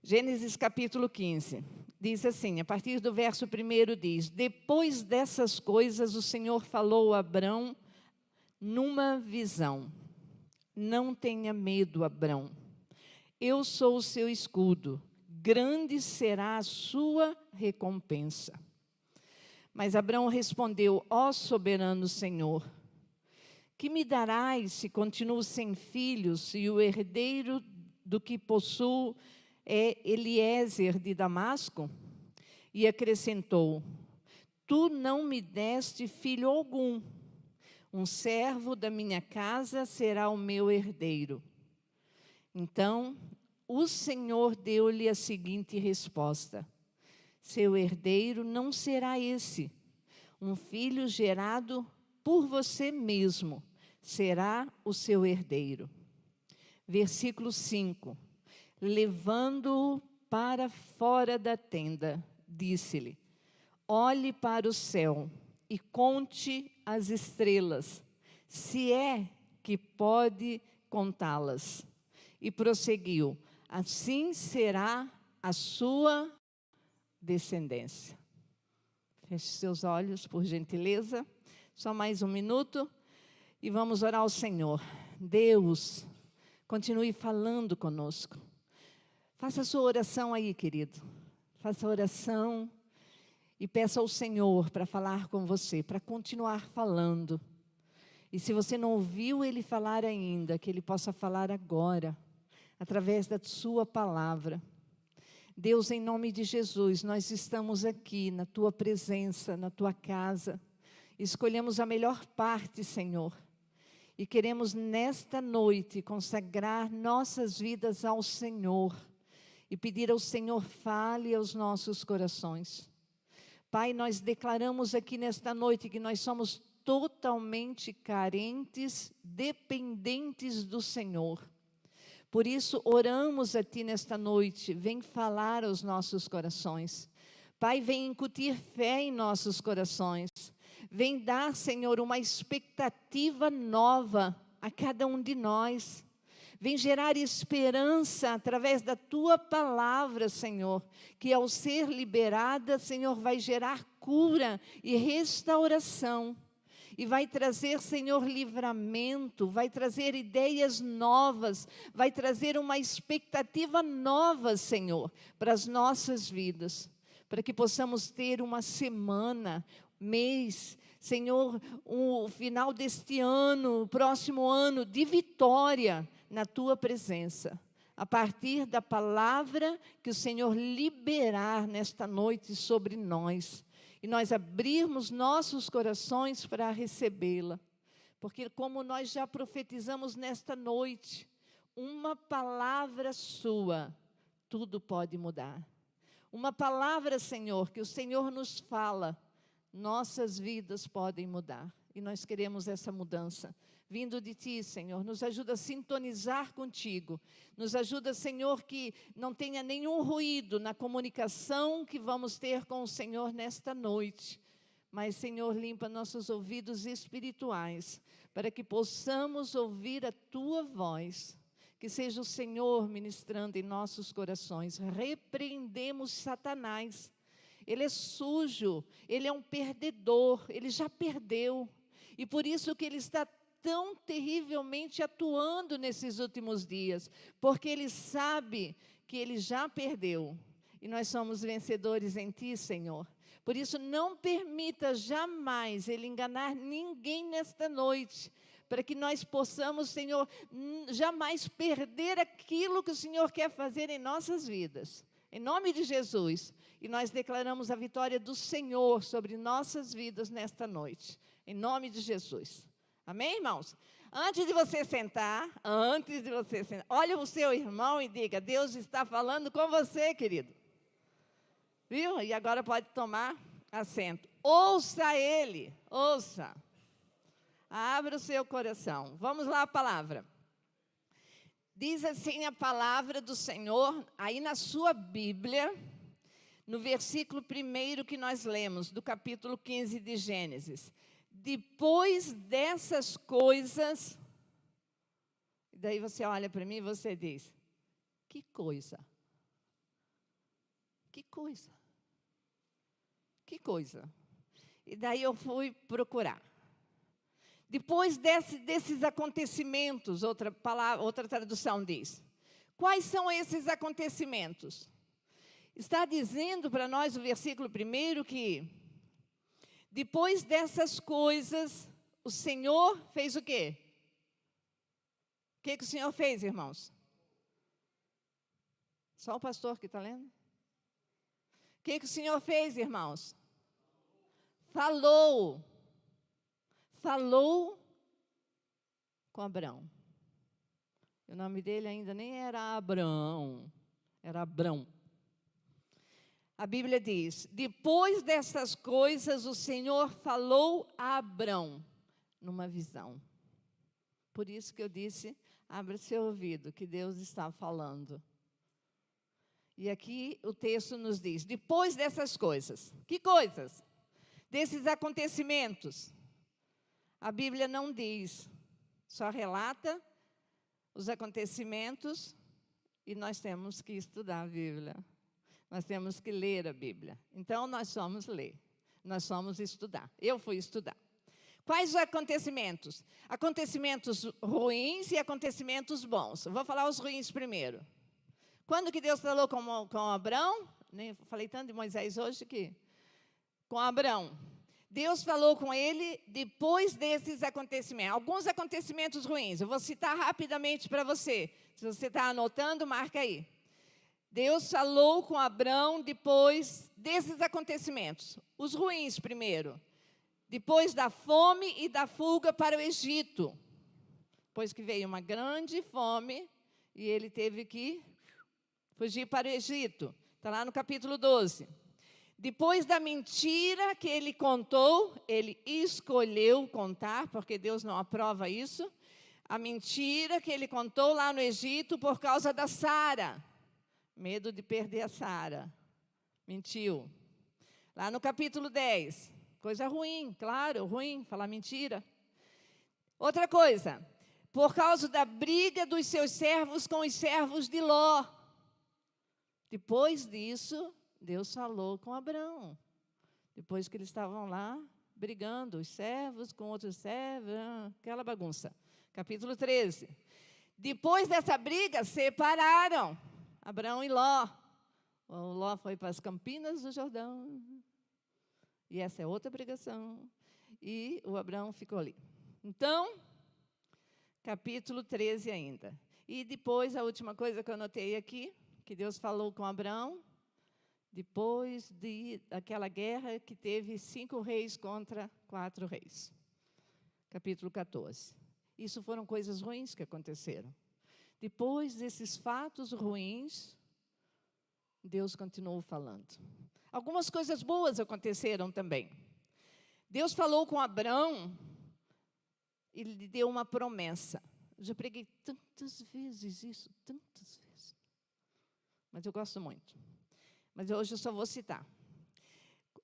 Gênesis capítulo 15, diz assim, a partir do verso 1 diz: Depois dessas coisas o Senhor falou a Abrão numa visão. Não tenha medo, Abrão. Eu sou o seu escudo. Grande será a sua recompensa. Mas Abrão respondeu: Ó soberano Senhor, que me darás se continuo sem filhos e o herdeiro do que possuo é Eliezer de Damasco? E acrescentou: Tu não me deste filho algum. Um servo da minha casa será o meu herdeiro. Então, o Senhor deu-lhe a seguinte resposta: Seu herdeiro não será esse. Um filho gerado por você mesmo será o seu herdeiro. Versículo 5. Levando-o para fora da tenda, disse-lhe: Olhe para o céu e conte as estrelas, se é que pode contá-las. E prosseguiu: Assim será a sua descendência. Feche seus olhos, por gentileza. Só mais um minuto e vamos orar ao Senhor. Deus, continue falando conosco. Faça a sua oração aí, querido. Faça a oração e peça ao Senhor para falar com você, para continuar falando. E se você não ouviu Ele falar ainda, que Ele possa falar agora, através da sua palavra. Deus, em nome de Jesus, nós estamos aqui na Tua presença, na Tua casa. Escolhemos a melhor parte, Senhor. E queremos nesta noite consagrar nossas vidas ao Senhor. E pedir ao Senhor, fale aos nossos corações. Pai, nós declaramos aqui nesta noite que nós somos totalmente carentes, dependentes do Senhor. Por isso, oramos a Ti nesta noite. Vem falar aos nossos corações. Pai, vem incutir fé em nossos corações. Vem dar, Senhor, uma expectativa nova a cada um de nós. Vem gerar esperança através da Tua palavra, Senhor, que ao ser liberada, Senhor, vai gerar cura e restauração. E vai trazer, Senhor, livramento, vai trazer ideias novas, vai trazer uma expectativa nova, Senhor, para as nossas vidas. Para que possamos ter uma semana, mês, Senhor, o final deste ano, o próximo ano, de vitória na Tua presença, a partir da palavra que o Senhor liberar nesta noite sobre nós, e nós abrirmos nossos corações para recebê-la, porque como nós já profetizamos nesta noite, uma palavra sua, tudo pode mudar. Uma palavra, Senhor, que o Senhor nos fala, nossas vidas podem mudar, e nós queremos essa mudança. Vindo de Ti, Senhor, nos ajuda a sintonizar contigo, nos ajuda, Senhor, que não tenha nenhum ruído na comunicação que vamos ter com o Senhor nesta noite. Mas, Senhor, limpa nossos ouvidos espirituais, para que possamos ouvir a Tua voz, que seja o Senhor ministrando em nossos corações. Repreendemos Satanás, ele é sujo, ele é um perdedor, ele já perdeu, e por isso que ele está tão terrivelmente atuando nesses últimos dias, porque Ele sabe que Ele já perdeu, e nós somos vencedores em Ti, Senhor. Por isso, não permita jamais Ele enganar ninguém nesta noite, para que nós possamos, Senhor, jamais perder aquilo que o Senhor quer fazer em nossas vidas. Em nome de Jesus, e nós declaramos a vitória do Senhor sobre nossas vidas nesta noite, em nome de Jesus. Amém, irmãos? Antes de você sentar, olha o seu irmão e diga: Deus está falando com você, querido. Viu? E agora pode tomar assento. Ouça Ele, ouça. Abra o seu coração. Vamos lá a palavra. Diz assim a palavra do Senhor, aí na sua Bíblia, no versículo 1 que nós lemos, do capítulo 15 de Gênesis. Depois dessas coisas, daí você olha para mim e você diz: que coisa? Que coisa. Que coisa. E daí eu fui procurar. Depois desses acontecimentos, outra tradução diz, quais são esses acontecimentos? Está dizendo para nós o versículo 1 que, depois dessas coisas, o Senhor fez o quê? O que o Senhor fez, irmãos? Só o pastor que está lendo? O que o Senhor fez, irmãos? Falou. Falou com Abrão. O nome dele ainda nem era Abrão, era Abrão. A Bíblia diz, depois dessas coisas, o Senhor falou a Abrão, numa visão. Por isso que eu disse, abra seu ouvido, que Deus está falando. E aqui o texto nos diz, depois dessas coisas. Que coisas? Desses acontecimentos. A Bíblia não diz, só relata os acontecimentos e nós temos que estudar a Bíblia. Nós temos que ler a Bíblia. Então, nós somos ler, nós somos estudar. Eu fui estudar. Quais os acontecimentos? Acontecimentos ruins e acontecimentos bons. Eu vou falar os ruins primeiro. Quando que Deus falou com Abrão? Nem falei tanto de Moisés hoje que... Com Abrão. Deus falou com ele depois desses acontecimentos. Alguns acontecimentos ruins. Eu vou citar rapidamente para você. Se você está anotando, marca aí. Deus falou com Abrão depois desses acontecimentos. Os ruins primeiro. Depois da fome e da fuga para o Egito. Depois que veio uma grande fome e ele teve que fugir para o Egito. Está lá no capítulo 12. Depois da mentira que ele contou, ele escolheu contar, porque Deus não aprova isso. A mentira que ele contou lá no Egito por causa da Sara. Medo de perder a Sara. Mentiu. Lá no capítulo 10. Coisa ruim, claro, ruim, falar mentira. Outra coisa. Por causa da briga dos seus servos com os servos de Ló. Depois disso, Deus falou com Abrão. Depois que eles estavam lá, brigando, os servos com outros servos, aquela bagunça. Capítulo 13. Depois dessa briga, separaram Abrão e Ló. O Ló foi para as Campinas do Jordão. E essa é outra pregação. E o Abrão ficou ali. Então, capítulo 13 ainda. E depois, a última coisa que eu anotei aqui, que Deus falou com Abrão, depois daquela guerra que teve 5 reis contra 4 reis. Capítulo 14. Isso foram coisas ruins que aconteceram. Depois desses fatos ruins, Deus continuou falando. Algumas coisas boas aconteceram também. Deus falou com Abrão e lhe deu uma promessa. Eu já preguei tantas vezes isso, tantas vezes. Mas eu gosto muito. Mas hoje eu só vou citar.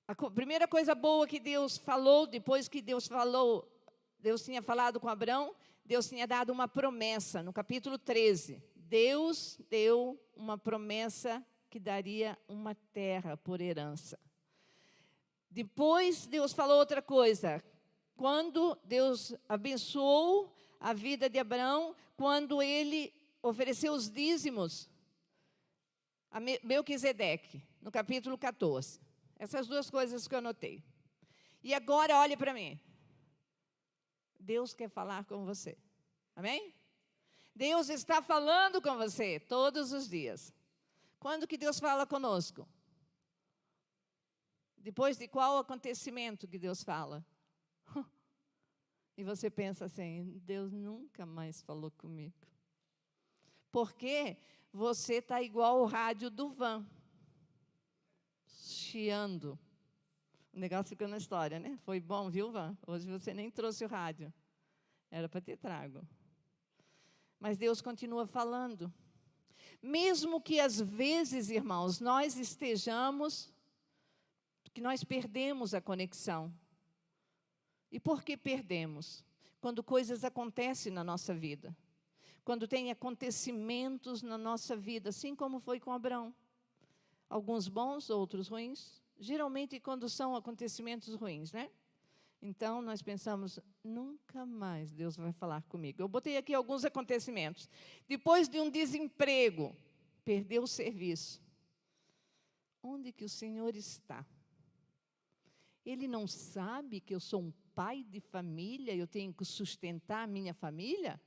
A primeira coisa boa que Deus falou, depois que Deus tinha falado com Abrão, Deus tinha dado uma promessa, no capítulo 13. Deus deu uma promessa que daria uma terra por herança. Depois, Deus falou outra coisa. Quando Deus abençoou a vida de Abrão, quando ele ofereceu os dízimos a Melquisedeque, no capítulo 14. Essas duas coisas que eu anotei. E agora, olhe para mim. Deus quer falar com você. Amém? Deus está falando com você todos os dias. Quando que Deus fala conosco? Depois de qual acontecimento que Deus fala? E você pensa assim, Deus nunca mais falou comigo. Porque você está igual o rádio do van. Chiando. O negócio ficou na história, né? Foi bom, viu, Van? Hoje você nem trouxe o rádio. Era para ter trago. Mas Deus continua falando. Mesmo que às vezes, irmãos, nós estejamos, que nós perdemos a conexão. E por que perdemos? Quando coisas acontecem na nossa vida. Quando tem acontecimentos na nossa vida, assim como foi com Abrão. Alguns bons, outros ruins. Geralmente, quando são acontecimentos ruins, né? Então, nós pensamos, nunca mais Deus vai falar comigo. Eu botei aqui alguns acontecimentos. Depois de um desemprego, perdeu o serviço. Onde que o Senhor está? Ele não sabe que eu sou um pai de família, eu tenho que sustentar a minha família?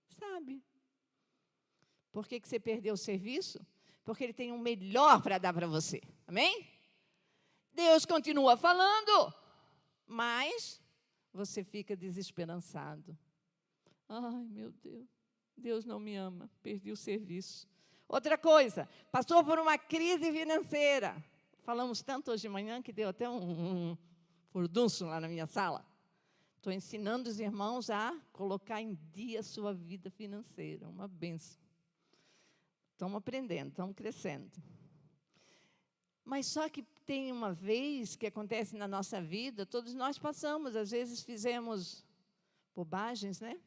Sabe. Por que você perdeu o serviço? Porque Ele tem um melhor para dar para você. Amém? Deus continua falando, mas você fica desesperançado. Ai, meu Deus, Deus não me ama, perdi o serviço. Outra coisa, passou por uma crise financeira. Falamos tanto hoje de manhã que deu até um furdunço lá na minha sala. Estou ensinando os irmãos a colocar em dia a sua vida financeira, uma bênção. Estamos aprendendo, estamos crescendo. Mas só que tem uma vez que acontece na nossa vida, todos nós passamos, às vezes fizemos bobagens, né?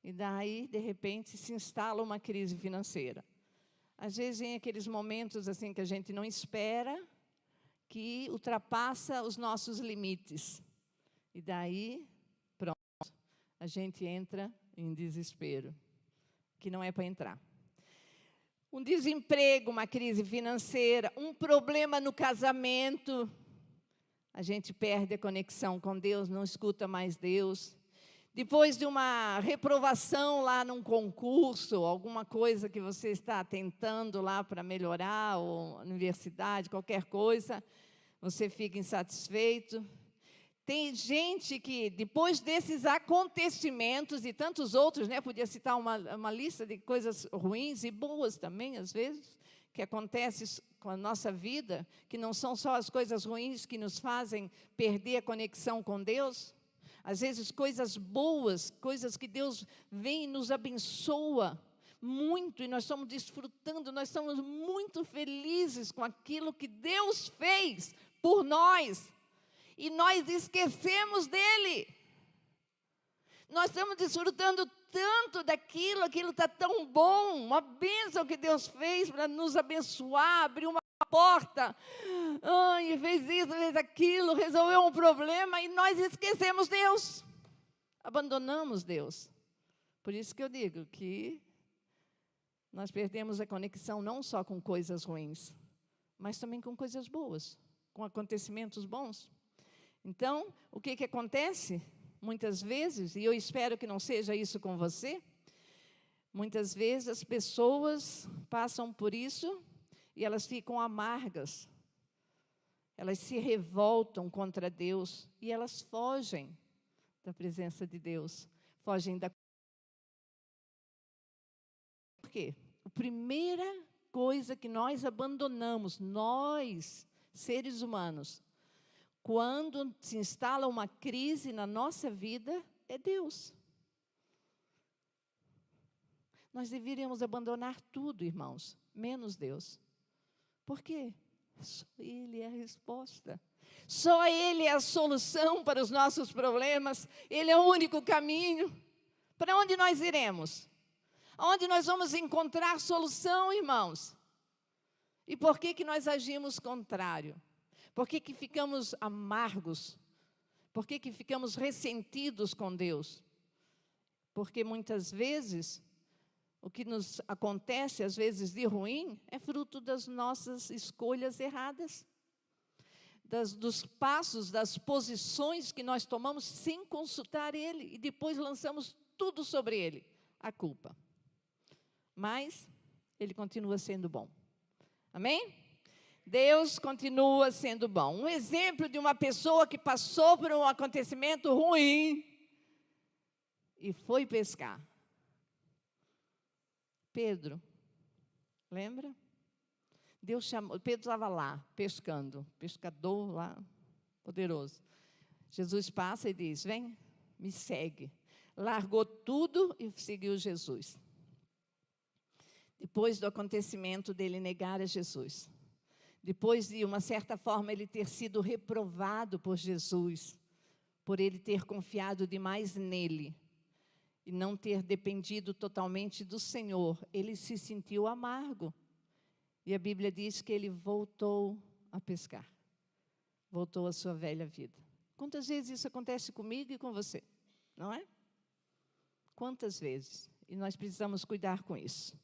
E daí, de repente, se instala uma crise financeira. Às vezes, em aqueles momentos assim que a gente não espera, que ultrapassa os nossos limites. E daí, pronto, a gente entra em desespero, que não é para entrar. Um desemprego, uma crise financeira, um problema no casamento, a gente perde a conexão com Deus, não escuta mais Deus. Depois de uma reprovação lá num concurso, alguma coisa que você está tentando lá para melhorar, ou universidade, qualquer coisa, você fica insatisfeito. Tem gente que, depois desses acontecimentos e tantos outros, né, podia citar uma lista de coisas ruins e boas também, às vezes, que acontecem com a nossa vida, que não são só as coisas ruins que nos fazem perder a conexão com Deus. Às vezes, coisas boas, coisas que Deus vem e nos abençoa muito, e nós estamos desfrutando, nós estamos muito felizes com aquilo que Deus fez por nós. E nós esquecemos dele. Nós estamos desfrutando tanto daquilo, aquilo está tão bom, uma bênção que Deus fez para nos abençoar, abriu uma porta, fez isso, fez aquilo, resolveu um problema, e nós esquecemos Deus, abandonamos Deus. Por isso que eu digo que nós perdemos a conexão não só com coisas ruins, mas também com coisas boas, com acontecimentos bons. Então, o que acontece? Muitas vezes, e eu espero que não seja isso com você, muitas vezes as pessoas passam por isso e elas ficam amargas. Elas se revoltam contra Deus e elas fogem da presença de Deus, fogem da... Por quê? A primeira coisa que nós abandonamos, nós, seres humanos, quando se instala uma crise na nossa vida, é Deus. Nós deveríamos abandonar tudo, irmãos, menos Deus. Por quê? Só Ele é a resposta. Só Ele é a solução para os nossos problemas. Ele é o único caminho. Para onde nós iremos? Onde nós vamos encontrar solução, irmãos? E por que nós agimos contrário? Por que ficamos amargos? Por que ficamos ressentidos com Deus? Porque muitas vezes, o que nos acontece, às vezes de ruim, é fruto das nossas escolhas erradas. Dos passos, das posições que nós tomamos sem consultar Ele. E depois lançamos tudo sobre Ele, a culpa. Mas Ele continua sendo bom. Amém? Deus continua sendo bom. Um exemplo de uma pessoa que passou por um acontecimento ruim e foi pescar. Pedro, lembra? Deus chamou, Pedro estava lá, pescando, pescador lá, poderoso. Jesus passa e diz, vem, me segue. Largou tudo e seguiu Jesus. Depois do acontecimento dele negar a Jesus. Depois de, uma certa forma, ele ter sido reprovado por Jesus, por ele ter confiado demais nele e não ter dependido totalmente do Senhor, ele se sentiu amargo. E a Bíblia diz que ele voltou a pescar. Voltou à sua velha vida. Quantas vezes isso acontece comigo e com você? Não é? Quantas vezes? E nós precisamos cuidar com isso.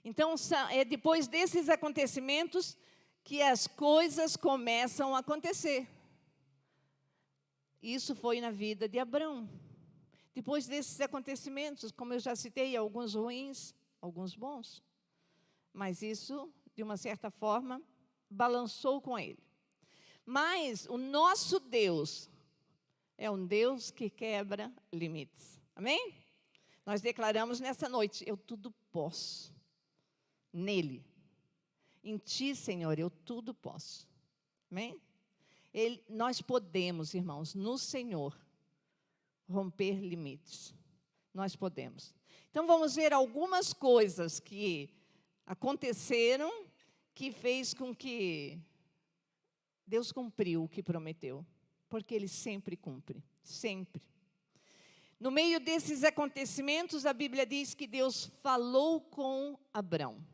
Então, é depois desses acontecimentos que as coisas começam a acontecer. Isso foi na vida de Abrão. Depois desses acontecimentos, como eu já citei, alguns ruins, alguns bons. Mas isso, de uma certa forma, balançou com ele. Mas o nosso Deus é um Deus que quebra limites. Amém? Nós declaramos nessa noite, eu tudo posso. Nele. Em Ti, Senhor, eu tudo posso. Amém? Nós podemos, irmãos, no Senhor, romper limites. Nós podemos. Então, vamos ver algumas coisas que aconteceram, que fez com que Deus cumpriu o que prometeu. Porque Ele sempre cumpre. Sempre. No meio desses acontecimentos, a Bíblia diz que Deus falou com Abrão.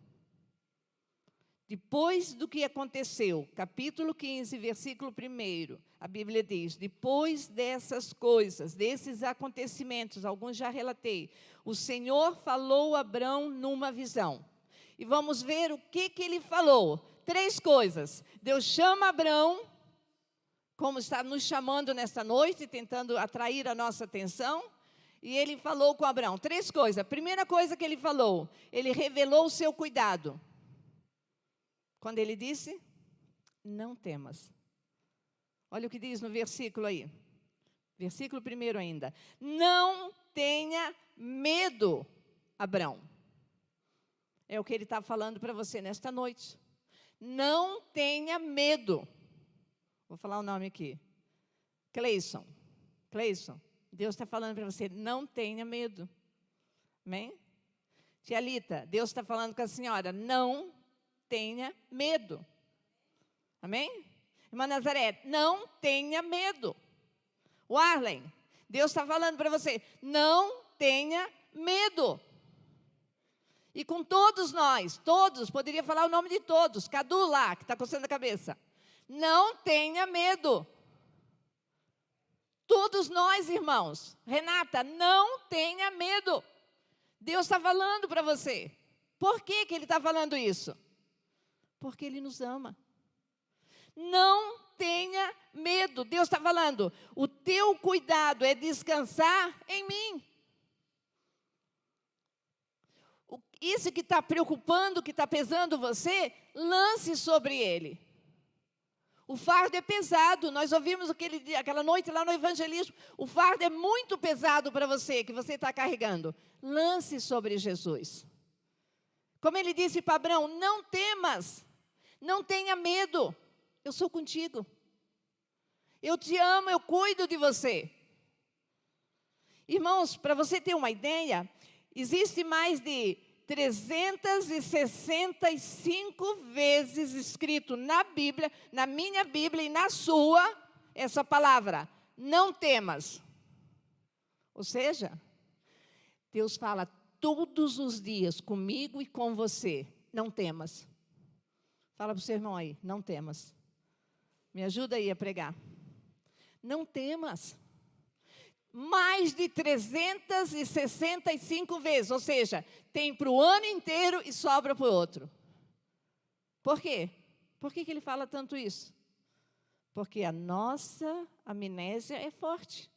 Depois do que aconteceu, capítulo 15, versículo 1, a Bíblia diz, depois dessas coisas, desses acontecimentos, alguns já relatei, o Senhor falou a Abrão numa visão. E vamos ver o que Ele falou. 3 coisas. Deus chama Abrão, como está nos chamando nesta noite, tentando atrair a nossa atenção. E Ele falou com Abrão 3 coisas. A primeira coisa que Ele falou, Ele revelou o seu cuidado. Quando Ele disse, não temas. Olha o que diz no versículo aí. Versículo 1 ainda. Não tenha medo, Abrão. É o que Ele está falando para você nesta noite. Não tenha medo. Vou falar o nome aqui. Cleison. Cleison. Deus está falando para você, não tenha medo. Amém? Tia Lita, Deus está falando com a senhora, não tenha medo. Amém? Irmã Nazaré, não tenha medo. O Arlen, Deus está falando para você, não tenha medo. E com todos nós, todos, poderia falar o nome de todos, Cadu lá, que está coçando a cabeça. Não tenha medo. Todos nós, irmãos. Renata, não tenha medo. Deus está falando para você. Por que Ele está falando isso? Porque Ele nos ama. Não tenha medo. Deus está falando, o teu cuidado é descansar em mim. Isso que está preocupando, que está pesando você, lance sobre Ele. O fardo é pesado, nós ouvimos aquela noite lá no evangelismo, o fardo é muito pesado para você, que você está carregando. Lance sobre Jesus. Como Ele disse para Abrão, não temas, não tenha medo, eu sou contigo. Eu te amo, eu cuido de você. Irmãos, para você ter uma ideia, existe mais de 365 vezes escrito na Bíblia, na minha Bíblia e na sua, essa palavra, não temas. Ou seja, Deus fala todos os dias comigo e com você, não temas. Fala para o seu irmão aí, não temas. Me ajuda aí a pregar. Não temas. Mais de 365 vezes, ou seja, tem para o ano inteiro e sobra para o outro. Por quê? Por que Ele fala tanto isso? Porque a nossa amnésia é forte.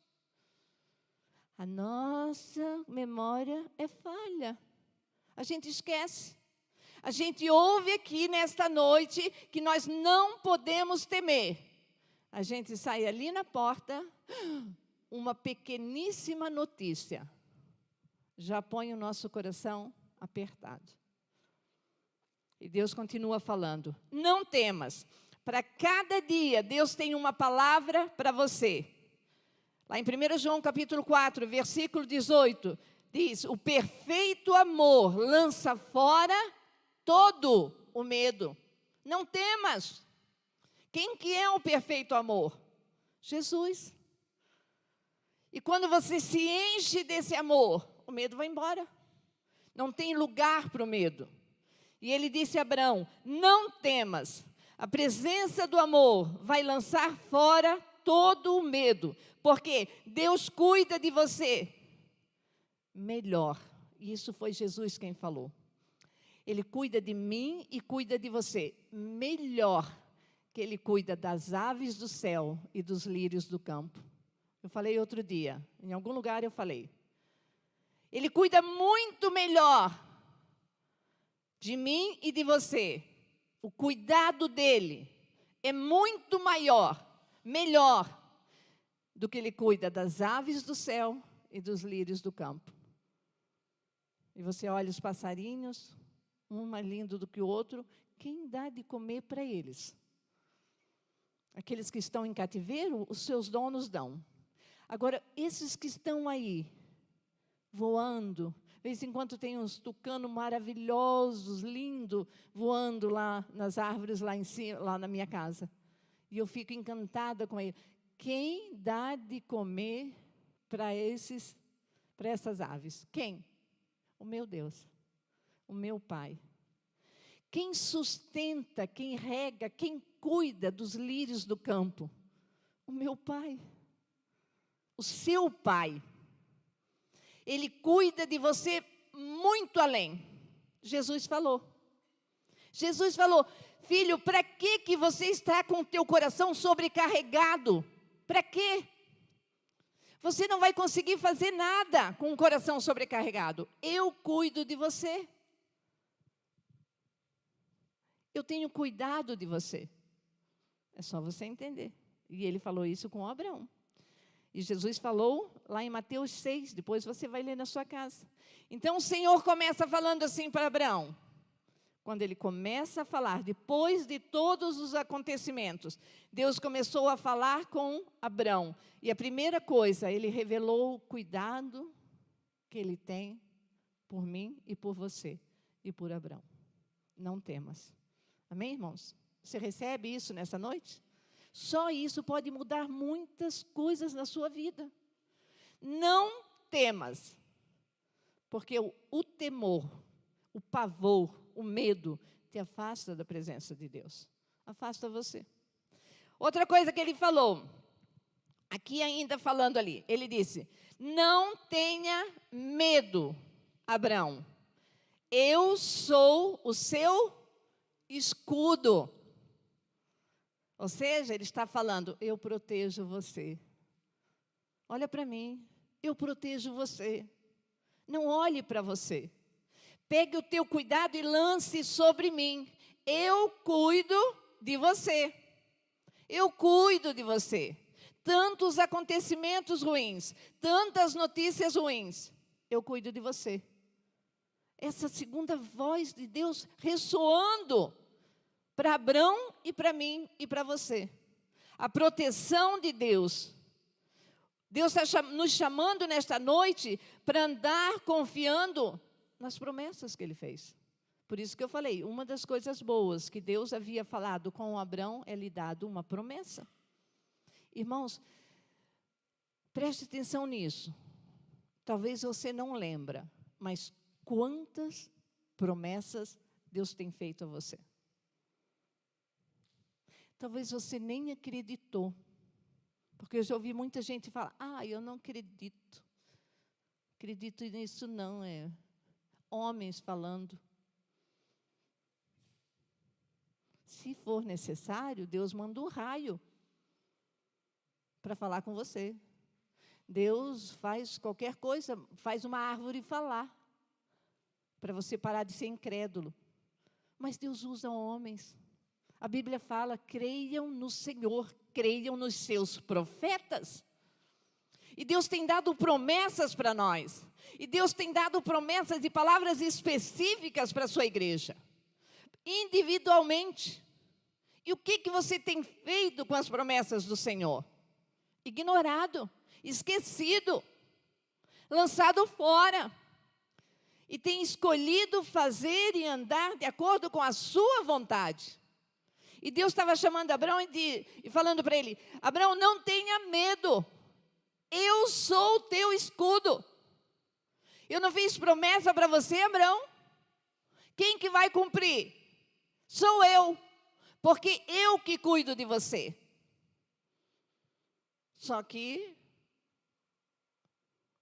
A nossa memória é falha. A gente esquece. A gente ouve aqui nesta noite que nós não podemos temer. A gente sai ali na porta, uma pequeníssima notícia já põe o nosso coração apertado. E Deus continua falando, não temas. Para cada dia, Deus tem uma palavra para você. Lá em 1 João capítulo 4, versículo 18, diz, o perfeito amor lança fora todo o medo. Não temas. Quem que é o perfeito amor? Jesus. E quando você se enche desse amor, o medo vai embora. Não tem lugar para o medo. E ele disse a Abrão: não temas, a presença do amor vai lançar fora todo o medo, porque Deus cuida de você melhor. E isso foi Jesus quem falou. Ele cuida de mim e cuida de você melhor que Ele cuida das aves do céu e dos lírios do campo. Eu falei outro dia, em algum lugar eu falei. Ele cuida muito melhor de mim e de você. O cuidado dele é muito maior, melhor, do que Ele cuida das aves do céu e dos lírios do campo. E você olha os passarinhos, um mais lindo do que o outro, quem dá de comer para eles? Aqueles que estão em cativeiro, os seus donos dão. Agora, esses que estão aí, voando, de vez em quando tem uns tucanos maravilhosos, lindos, voando lá nas árvores, lá em cima, lá na minha casa. E eu fico encantada com ele. Quem dá de comer para essas aves? Quem? O meu Deus, o meu Pai. Quem sustenta, quem rega, quem cuida dos lírios do campo? O meu Pai. O seu Pai. Ele cuida de você muito além. Jesus falou. Jesus falou: filho, para que você está com o teu coração sobrecarregado? Para quê? Você não vai conseguir fazer nada com o coração sobrecarregado. Eu cuido de você. Eu tenho cuidado de você. É só você entender. E ele falou isso com Abraão. E Jesus falou lá em Mateus 6, depois você vai ler na sua casa. Então o Senhor começa falando assim para Abraão. Quando ele começa a falar, depois de todos os acontecimentos, Deus começou a falar com Abrão. E a primeira coisa, ele revelou o cuidado que ele tem por mim e por você e por Abrão. Não temas. Amém, irmãos? Você recebe isso nessa noite? Só isso pode mudar muitas coisas na sua vida. Não temas, porque o temor, o pavor, o medo te afasta da presença de Deus. Afasta você. Outra coisa que ele falou, aqui ainda falando ali, ele disse: não tenha medo, Abraão. Eu sou o seu escudo. Ou seja, ele está falando: eu protejo você. Olha para mim, eu protejo você. Não olhe para você. Pegue o teu cuidado e lance sobre mim. Eu cuido de você. Eu cuido de você. Tantos acontecimentos ruins, tantas notícias ruins, eu cuido de você. Essa segunda voz de Deus ressoando para Abrão e para mim e para você. A proteção de Deus. Deus está nos chamando nesta noite para andar confiando nas promessas que Ele fez. Por isso que eu falei, uma das coisas boas que Deus havia falado com Abrão é lhe dado uma promessa. Irmãos, preste atenção nisso. Talvez você não lembra, mas quantas promessas Deus tem feito a você? Talvez você nem acreditou. Porque eu já ouvi muita gente falar: eu não acredito. Acredito nisso não, homens falando. Se for necessário, Deus manda um raio para falar com você. Deus faz qualquer coisa, faz uma árvore falar, para você parar de ser incrédulo. Mas Deus usa homens. A Bíblia fala: creiam no Senhor, creiam nos seus profetas. E Deus tem dado promessas para nós. E Deus tem dado promessas e palavras específicas para a sua igreja. Individualmente. E o que você tem feito com as promessas do Senhor? Ignorado, esquecido, lançado fora. E tem escolhido fazer e andar de acordo com a sua vontade. E Deus estava chamando Abrão e falando para ele: Abrão, não tenha medo. Eu sou o teu escudo. Eu não fiz promessa para você, Abrão? Quem que vai cumprir? Sou eu, porque eu que cuido de você. Só que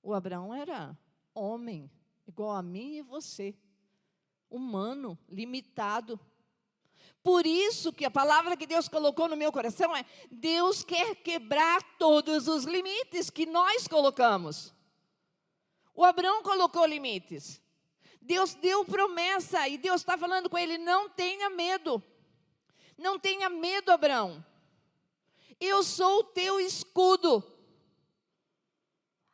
o Abraão era homem, igual a mim e você, humano, limitado. Por isso que a palavra que Deus colocou no meu coração é: Deus quer quebrar todos os limites que nós colocamos. O Abraão colocou limites. Deus deu promessa e Deus está falando com ele: não tenha medo. Não tenha medo, Abraão. Eu sou o teu escudo.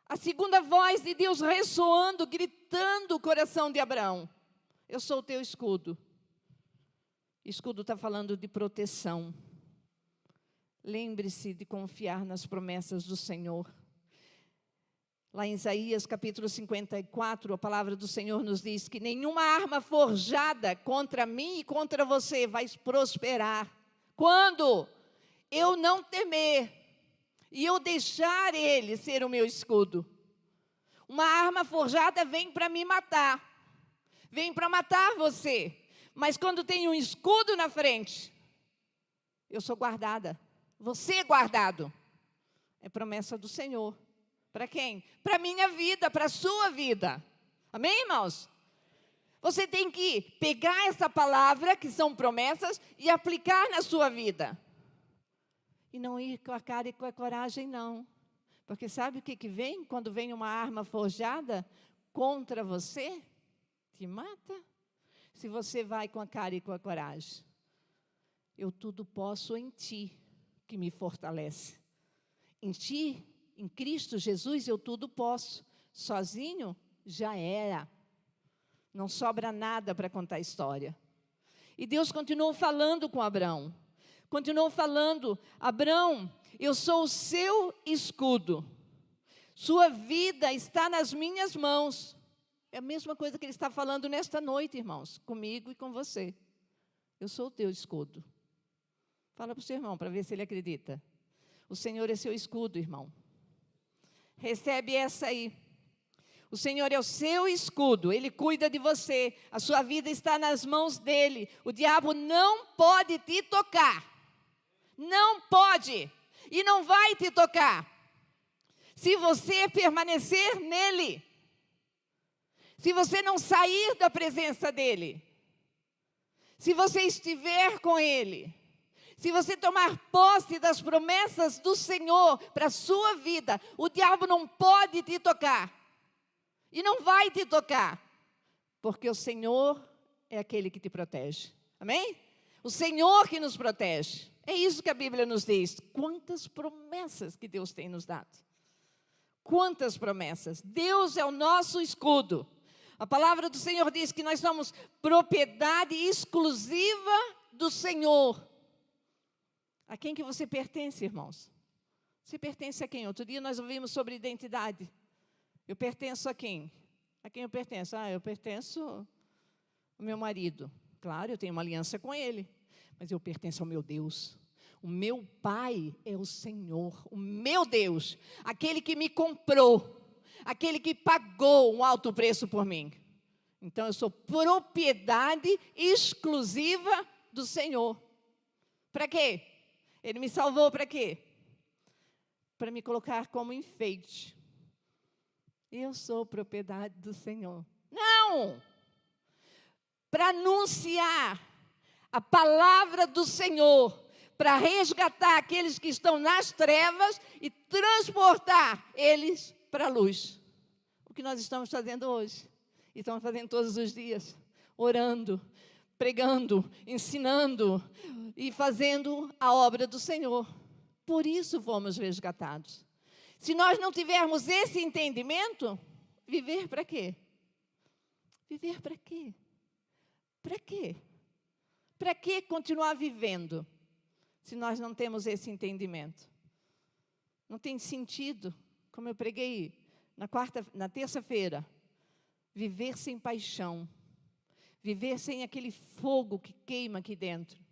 A segunda voz de Deus ressoando, gritando o coração de Abraão: eu sou o teu escudo. Escudo está falando de proteção. Lembre-se de confiar nas promessas do Senhor. Lá em Isaías capítulo 54, a palavra do Senhor nos diz que nenhuma arma forjada contra mim e contra você vai prosperar. Quando eu não temer e eu deixar Ele ser o meu escudo. Uma arma forjada vem para me matar, vem para matar você. Mas quando tem um escudo na frente, eu sou guardada. Você é guardado. É promessa do Senhor. Para quem? Para a minha vida, para a sua vida. Amém, irmãos? Você tem que pegar essa palavra, que são promessas, e aplicar na sua vida. E não ir com a cara e com a coragem, não. Porque sabe o que vem? Quando vem uma arma forjada contra você, te mata. Se você vai com a cara e com a coragem. Eu tudo posso em ti, que me fortalece. Em ti, em Cristo Jesus, eu tudo posso. Sozinho, já era. Não sobra nada para contar a história. E Deus continuou falando com Abraão. Continuou falando: Abraão, eu sou o seu escudo. Sua vida está nas minhas mãos. É a mesma coisa que Ele está falando nesta noite, irmãos, comigo e com você. Eu sou o teu escudo. Fala para o seu irmão, para ver se ele acredita. O Senhor é seu escudo, irmão. Recebe essa aí. O Senhor é o seu escudo, Ele cuida de você. A sua vida está nas mãos dEle. O diabo não pode te tocar. Não pode. E não vai te tocar. Se você permanecer nele. Se você não sair da presença dEle, se você estiver com Ele, se você tomar posse das promessas do Senhor para a sua vida, o diabo não pode te tocar. E não vai te tocar. Porque o Senhor é aquele que te protege. Amém? O Senhor que nos protege. É isso que a Bíblia nos diz. Quantas promessas que Deus tem nos dado. Quantas promessas. Deus é o nosso escudo. A palavra do Senhor diz que nós somos propriedade exclusiva do Senhor. A quem que você pertence, irmãos? Você pertence a quem? Outro dia nós ouvimos sobre identidade. Eu pertenço a quem? A quem eu pertenço? Eu pertenço ao meu marido. Claro, eu tenho uma aliança com ele. Mas eu pertenço ao meu Deus. O meu Pai é o Senhor. O meu Deus. Aquele que me comprou. Aquele que pagou um alto preço por mim. Então, eu sou propriedade exclusiva do Senhor. Para quê? Ele me salvou para quê? Para me colocar como enfeite. Eu sou propriedade do Senhor. Não! Para anunciar a palavra do Senhor. Para resgatar aqueles que estão nas trevas e transportar eles para a luz. O que nós estamos fazendo hoje. E estamos fazendo todos os dias. Orando, pregando, ensinando e fazendo a obra do Senhor. Por isso fomos resgatados. Se nós não tivermos esse entendimento, viver para quê? Viver para quê? Para quê? Para que continuar vivendo se nós não temos esse entendimento? Não tem sentido, como eu preguei na terça-feira, viver sem paixão, viver sem aquele fogo que queima aqui dentro.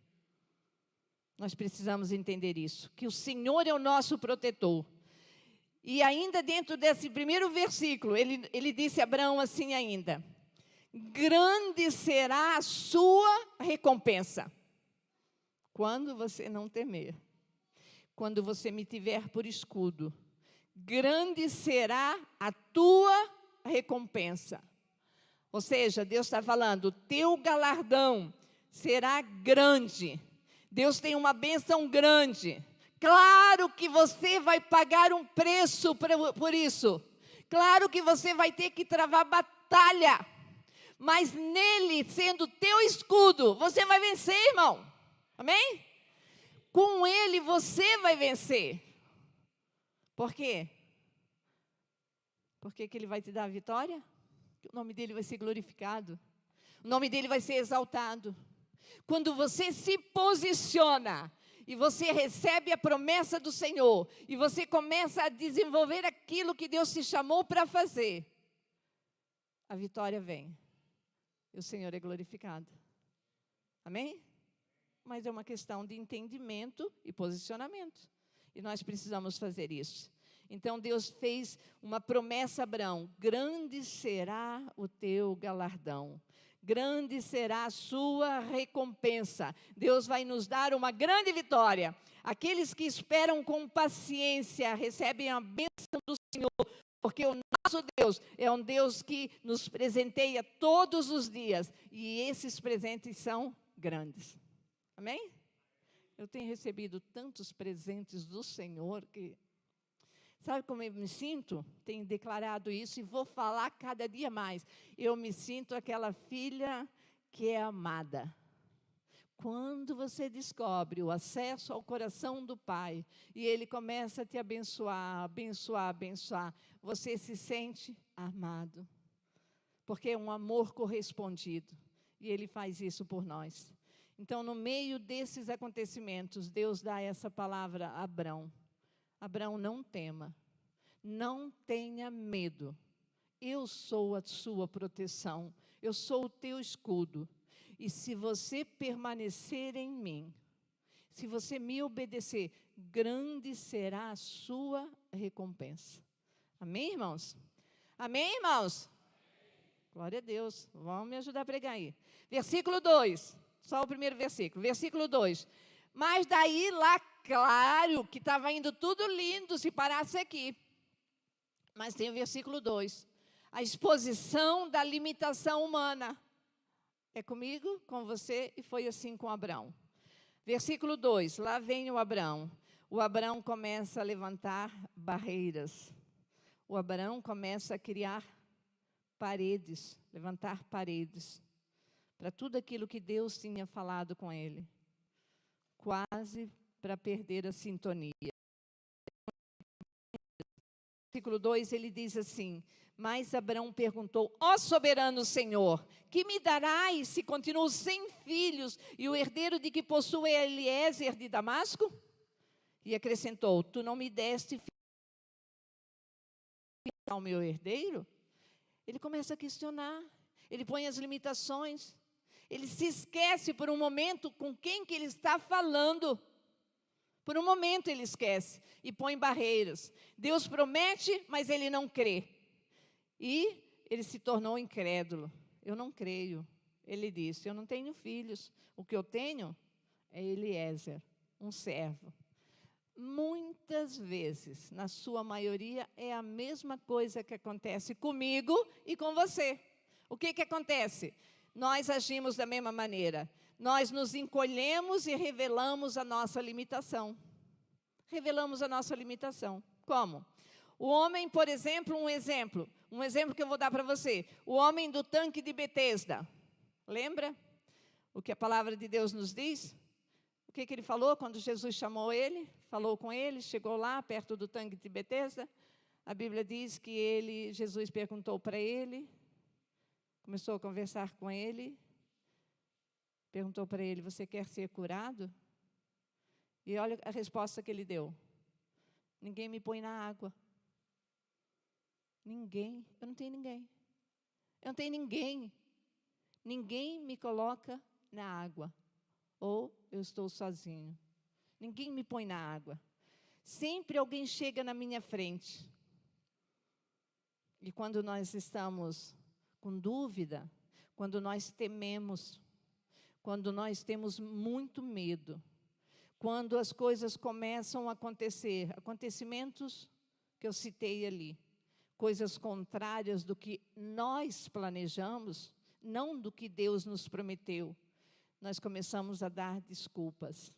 Nós precisamos entender isso, que o Senhor é o nosso protetor. E ainda dentro desse primeiro versículo, ele disse a Abraão assim ainda, grande será a sua recompensa. Quando você não temer, quando você me tiver por escudo, grande será a tua recompensa. Ou seja, Deus está falando, o teu galardão será grande. Deus tem uma bênção grande. Claro que você vai pagar um preço por isso. Claro que você vai ter que travar batalha. Mas nele, sendo teu escudo, você vai vencer, irmão. Amém? Com ele você vai vencer. Por quê? Por que ele vai te dar a vitória? O nome dele vai ser glorificado. O nome dele vai ser exaltado. Quando você se posiciona e você recebe a promessa do Senhor e você começa a desenvolver aquilo que Deus te chamou para fazer, a vitória vem. E o Senhor é glorificado. Amém? Mas é uma questão de entendimento e posicionamento. E nós precisamos fazer isso. Então Deus fez uma promessa a Abraão: grande será o teu galardão, grande será a sua recompensa. Deus vai nos dar uma grande vitória. Aqueles que esperam com paciência recebem a bênção do Senhor, porque o nosso Deus é um Deus que nos presenteia todos os dias, e esses presentes são grandes. Amém? Eu tenho recebido tantos presentes do Senhor que... Sabe como eu me sinto? Tenho declarado isso e vou falar cada dia mais. Eu me sinto aquela filha que é amada. Quando você descobre o acesso ao coração do Pai e Ele começa a te abençoar, abençoar, abençoar, você se sente amado. Porque é um amor correspondido. E Ele faz isso por nós. Então, no meio desses acontecimentos, Deus dá essa palavra a Abrão. Abraão, não tema, não tenha medo, eu sou a sua proteção, eu sou o teu escudo, e se você permanecer em mim, se você me obedecer, grande será a sua recompensa. Amém, irmãos? Amém, irmãos? Glória a Deus, vamos me ajudar a pregar aí. Versículo 2, só o primeiro versículo, versículo 2. Mas daí lá, claro, que estava indo tudo lindo se parasse aqui. Mas tem o versículo 2. A exposição da limitação humana. É comigo, com você, e foi assim com Abraão. Versículo 2, lá vem o Abraão. O Abraão começa a levantar barreiras. O Abraão começa a criar paredes, levantar paredes, para tudo aquilo que Deus tinha falado com ele. Quase para perder a sintonia. Versículo 2, ele diz assim: mas Abraão perguntou: ó soberano Senhor, que me darás se continuo sem filhos e o herdeiro de que possui é Eliezer de Damasco? E acrescentou: tu não me deste filho ao meu herdeiro? Ele começa a questionar, ele põe as limitações, ele se esquece por um momento com quem que ele está falando. Por um momento ele esquece e põe barreiras. Deus promete, mas ele não crê. E ele se tornou incrédulo. Eu não creio. Ele disse: eu não tenho filhos. O que eu tenho é Eliezer, um servo. Muitas vezes, na sua maioria, é a mesma coisa que acontece comigo e com você. O que acontece? Nós agimos da mesma maneira. Nós nos encolhemos e revelamos a nossa limitação. Revelamos a nossa limitação. Como? O homem, por exemplo, um exemplo que eu vou dar para você. O homem do tanque de Betesda. Lembra o que a palavra de Deus nos diz? O que ele falou quando Jesus chamou ele? Falou com ele, chegou lá perto do tanque de Betesda. A Bíblia diz que Jesus perguntou para ele, começou a conversar com ele, perguntou para ele: você quer ser curado? E olha a resposta que ele deu: ninguém me põe na água. Ninguém, eu não tenho ninguém. Eu não tenho ninguém. Ninguém me coloca na água. Ou eu estou sozinho. Ninguém me põe na água. Sempre alguém chega na minha frente. E quando nós estamos com dúvida, quando nós tememos, quando nós temos muito medo, quando as coisas começam a acontecer, acontecimentos que eu citei ali, coisas contrárias do que nós planejamos, não do que Deus nos prometeu, nós começamos a dar desculpas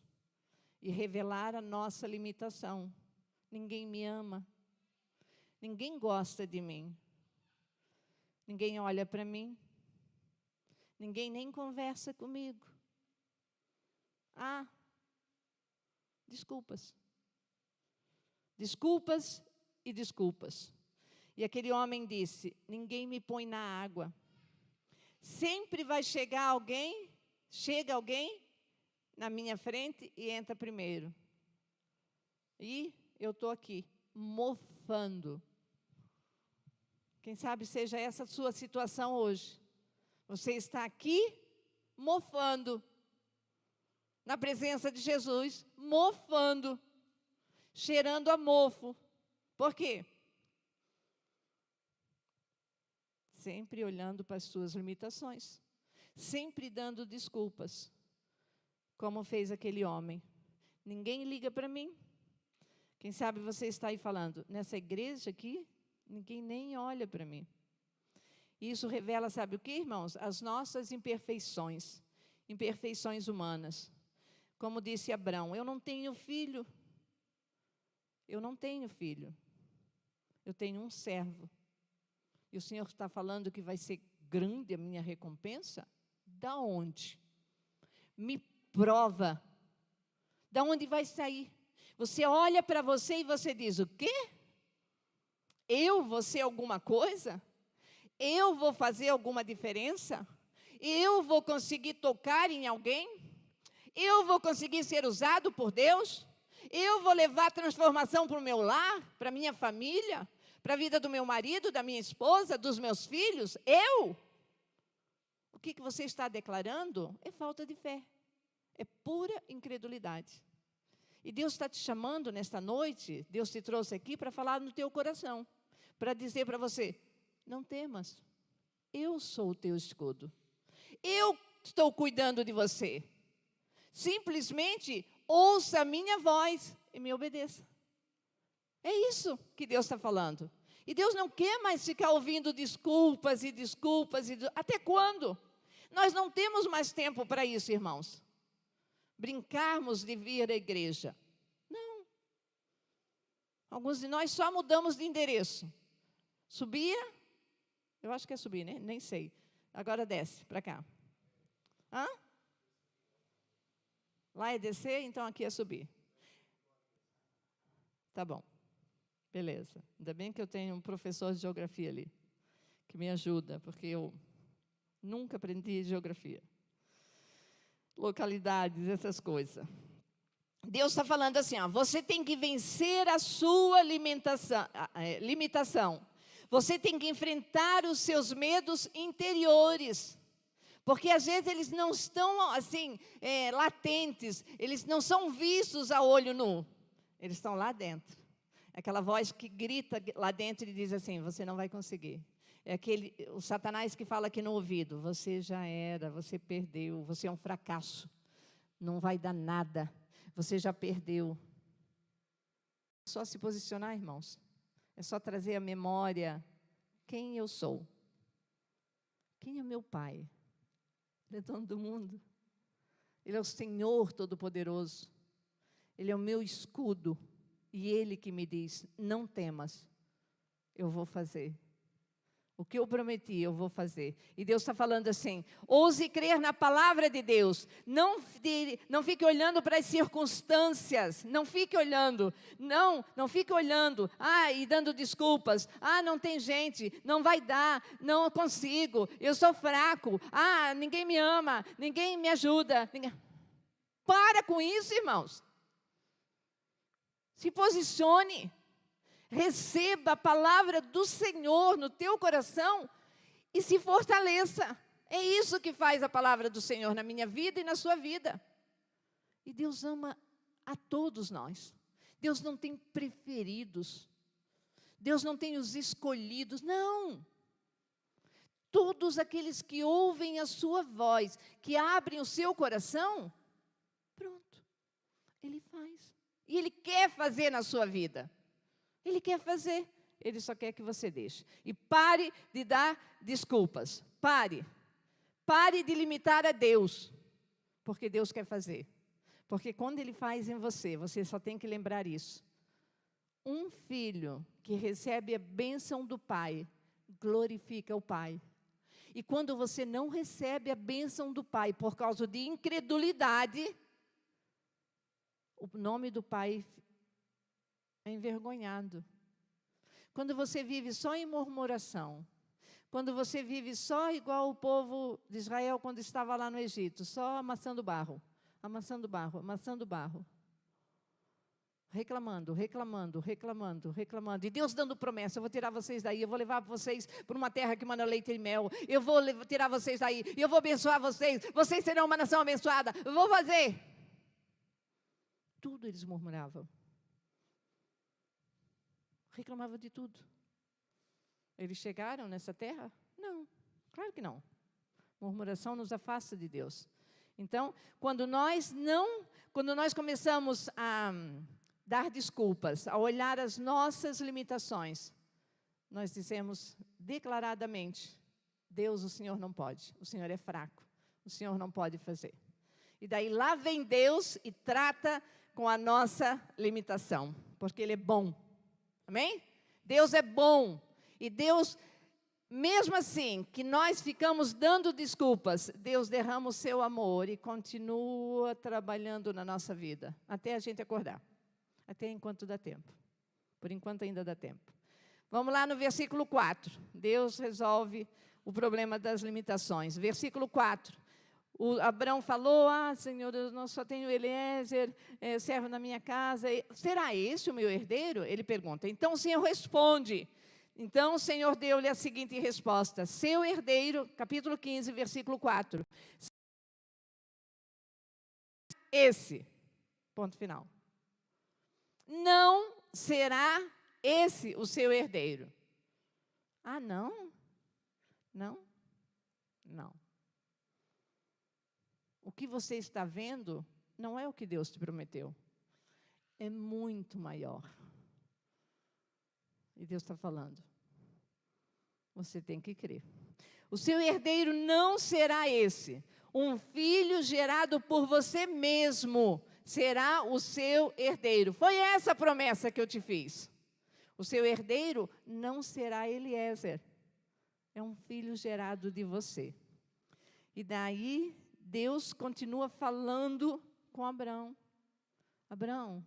e revelar a nossa limitação. Ninguém me ama, ninguém gosta de mim, ninguém olha para mim, ninguém nem conversa comigo. Desculpas. Desculpas e desculpas. E aquele homem disse, ninguém me põe na água. Sempre vai chega alguém na minha frente e entra primeiro. E eu estou aqui, mofando. Quem sabe seja essa a sua situação hoje. Você está aqui, mofando. Na presença de Jesus, mofando. Cheirando a mofo. Por quê? Sempre olhando para as suas limitações. Sempre dando desculpas. Como fez aquele homem. Ninguém liga para mim. Quem sabe você está aí falando, nessa igreja aqui, ninguém nem olha para mim. Isso revela, sabe o que, irmãos? As nossas imperfeições. Imperfeições humanas. Como disse Abrão, eu não tenho filho. Eu não tenho filho. Eu tenho um servo. E o Senhor está falando que vai ser grande a minha recompensa? Da onde? Me prova. Da onde vai sair? Você olha para você e você diz, o quê? Eu vou ser alguma coisa? Eu vou fazer alguma diferença? Eu vou conseguir tocar em alguém? Eu vou conseguir ser usado por Deus? Eu vou levar transformação para o meu lar, para a minha família, para a vida do meu marido, da minha esposa, dos meus filhos? Eu? O que você está declarando é falta de fé. É pura incredulidade. E Deus está te chamando nesta noite, Deus te trouxe aqui para falar no teu coração, para dizer para você, não temas, eu sou o teu escudo. Eu estou cuidando de você. Simplesmente ouça a minha voz e me obedeça. É isso que Deus está falando. E Deus não quer mais ficar ouvindo desculpas e desculpas. Até quando? Nós não temos mais tempo para isso, irmãos. Brincarmos de vir à igreja. Não. Alguns de nós só mudamos de endereço. Subia, eu acho que é subir, né? Nem sei. Agora desce para cá. Lá é descer, então aqui é subir. Tá bom. Beleza. Ainda bem que eu tenho um professor de geografia ali, que me ajuda, porque eu nunca aprendi geografia. Localidades, essas coisas. Deus está falando assim, você tem que vencer a sua limitação. Você tem que enfrentar os seus medos interiores. Porque às vezes eles não estão assim, latentes, eles não são vistos a olho nu. Eles estão lá dentro. Aquela voz que grita lá dentro e diz assim, você não vai conseguir. É o Satanás que fala aqui no ouvido, você já era, você perdeu, você é um fracasso. Não vai dar nada, você já perdeu. É só se posicionar, irmãos. É só trazer à memória quem eu sou. Quem é meu pai? Ele é dono do mundo. Ele é o Senhor Todo-Poderoso. Ele é o meu escudo. E Ele que me diz, não temas, eu vou fazer. O que eu prometi, eu vou fazer. E Deus está falando assim, ouse crer na palavra de Deus. Não fique olhando para as circunstâncias. Não fique olhando. Não fique olhando. E dando desculpas. Não tem gente. Não vai dar. Não consigo. Eu sou fraco. Ninguém me ama. Ninguém me ajuda. Para com isso, irmãos. Se posicione. Receba a palavra do Senhor no teu coração e se fortaleça. É isso que faz a palavra do Senhor na minha vida e na sua vida. E Deus ama a todos nós. Deus não tem preferidos. Deus não tem os escolhidos. Não. todos aqueles que ouvem a sua voz, que abrem o seu coração, pronto, Ele faz. E Ele quer fazer na sua vida. Ele quer fazer. Ele só quer que você deixe. E pare de dar desculpas. Pare. Pare de limitar a Deus. Porque Deus quer fazer. Porque quando Ele faz em você, você só tem que lembrar isso. Um filho que recebe a bênção do Pai, glorifica o Pai. E quando você não recebe a bênção do Pai por causa de incredulidade, o nome do Pai é envergonhado. Quando você vive só em murmuração, quando você vive só igual o povo de Israel quando estava lá no Egito, só amassando barro, amassando barro, amassando barro. Reclamando, reclamando, reclamando, reclamando. E Deus dando promessa, eu vou tirar vocês daí, eu vou levar vocês para uma terra que manda leite e mel. Eu vou tirar vocês daí, eu vou abençoar vocês. Vocês serão uma nação abençoada. Eu vou fazer. Tudo eles murmuravam. Reclamavam de tudo. Eles chegaram nessa terra? Não, claro que não. Murmuração nos afasta de Deus. Então, quando nós começamos a dar desculpas, a olhar as nossas limitações, nós dizemos declaradamente, Deus, o Senhor não pode, o Senhor é fraco, o Senhor não pode fazer. E daí lá vem Deus e trata com a nossa limitação, porque Ele é bom. Amém? Deus é bom. E Deus, mesmo assim, que nós ficamos dando desculpas, Deus derrama o seu amor e continua trabalhando na nossa vida, até a gente acordar. Até enquanto dá tempo. Por enquanto ainda dá tempo. Vamos lá no versículo 4. Deus resolve o problema das limitações. Versículo 4. Abrão falou, Senhor, eu não só tenho Eliezer, servo na minha casa. Será esse o meu herdeiro? Ele pergunta. Então o Senhor responde. Então o Senhor deu-lhe a seguinte resposta. Seu herdeiro, capítulo 15, versículo 4. Esse. Ponto final. Não será esse o seu herdeiro. Não? Não? Não. O que você está vendo não é o que Deus te prometeu. É muito maior. E Deus está falando. Você tem que crer. O seu herdeiro não será esse. Um filho gerado por você mesmo será o seu herdeiro. Foi essa a promessa que eu te fiz. O seu herdeiro não será Eliezer. É um filho gerado de você. E daí Deus continua falando com Abrão. Abrão,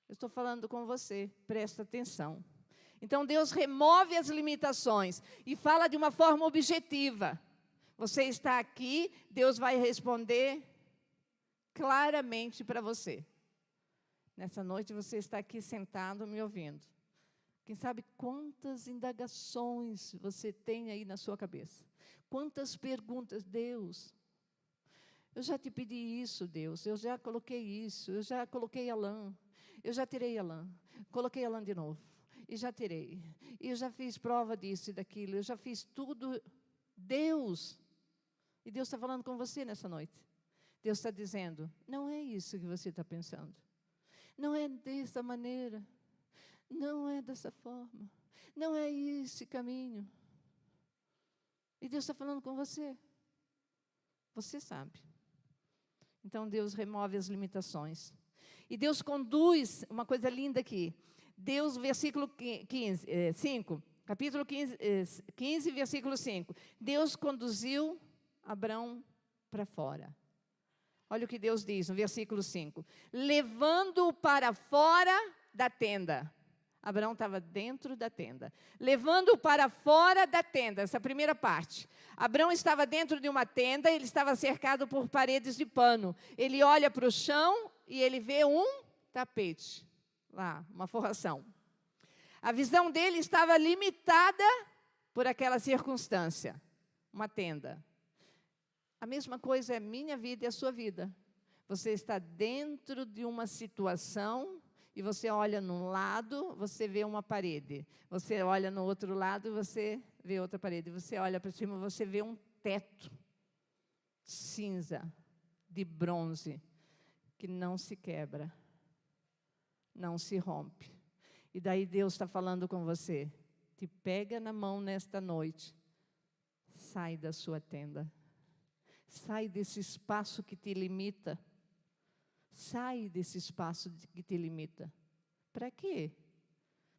eu estou falando com você, presta atenção. Então Deus remove as limitações e fala de uma forma objetiva. Você está aqui, Deus vai responder claramente para você. Nessa noite você está aqui sentado me ouvindo. Quem sabe quantas indagações você tem aí na sua cabeça? Quantas perguntas, Deus? Eu já te pedi isso, Deus. Eu já coloquei isso. Eu já coloquei a lã. Eu já tirei a lã. Coloquei a lã de novo. E já tirei. E eu já fiz prova disso e daquilo. Eu já fiz tudo. Deus. E Deus está falando com você nessa noite. Deus está dizendo, não é isso que você está pensando. Não é dessa maneira. Não é dessa forma. Não é esse caminho. E Deus está falando com você. Você sabe. Então Deus remove as limitações. E Deus conduz, uma coisa linda aqui. Deus, versículo 5, capítulo 15, versículo 5. Deus conduziu Abrão para fora. Olha o que Deus diz no versículo 5. Levando-o para fora da tenda. Abrão estava dentro da tenda. Levando-o para fora da tenda, essa primeira parte. Abrão estava dentro de uma tenda, ele estava cercado por paredes de pano. Ele olha para o chão e ele vê um tapete. Lá, uma forração. A visão dele estava limitada por aquela circunstância. Uma tenda. A mesma coisa é minha vida e a sua vida. Você está dentro de uma situação e você olha num lado, você vê uma parede. Você olha no outro lado, você vê outra parede. Você olha para cima, você vê um teto cinza, de bronze, que não se quebra, não se rompe. E daí Deus está falando com você, te pega na mão nesta noite, sai da sua tenda, sai desse espaço que te limita, sai desse espaço que te limita. Para quê?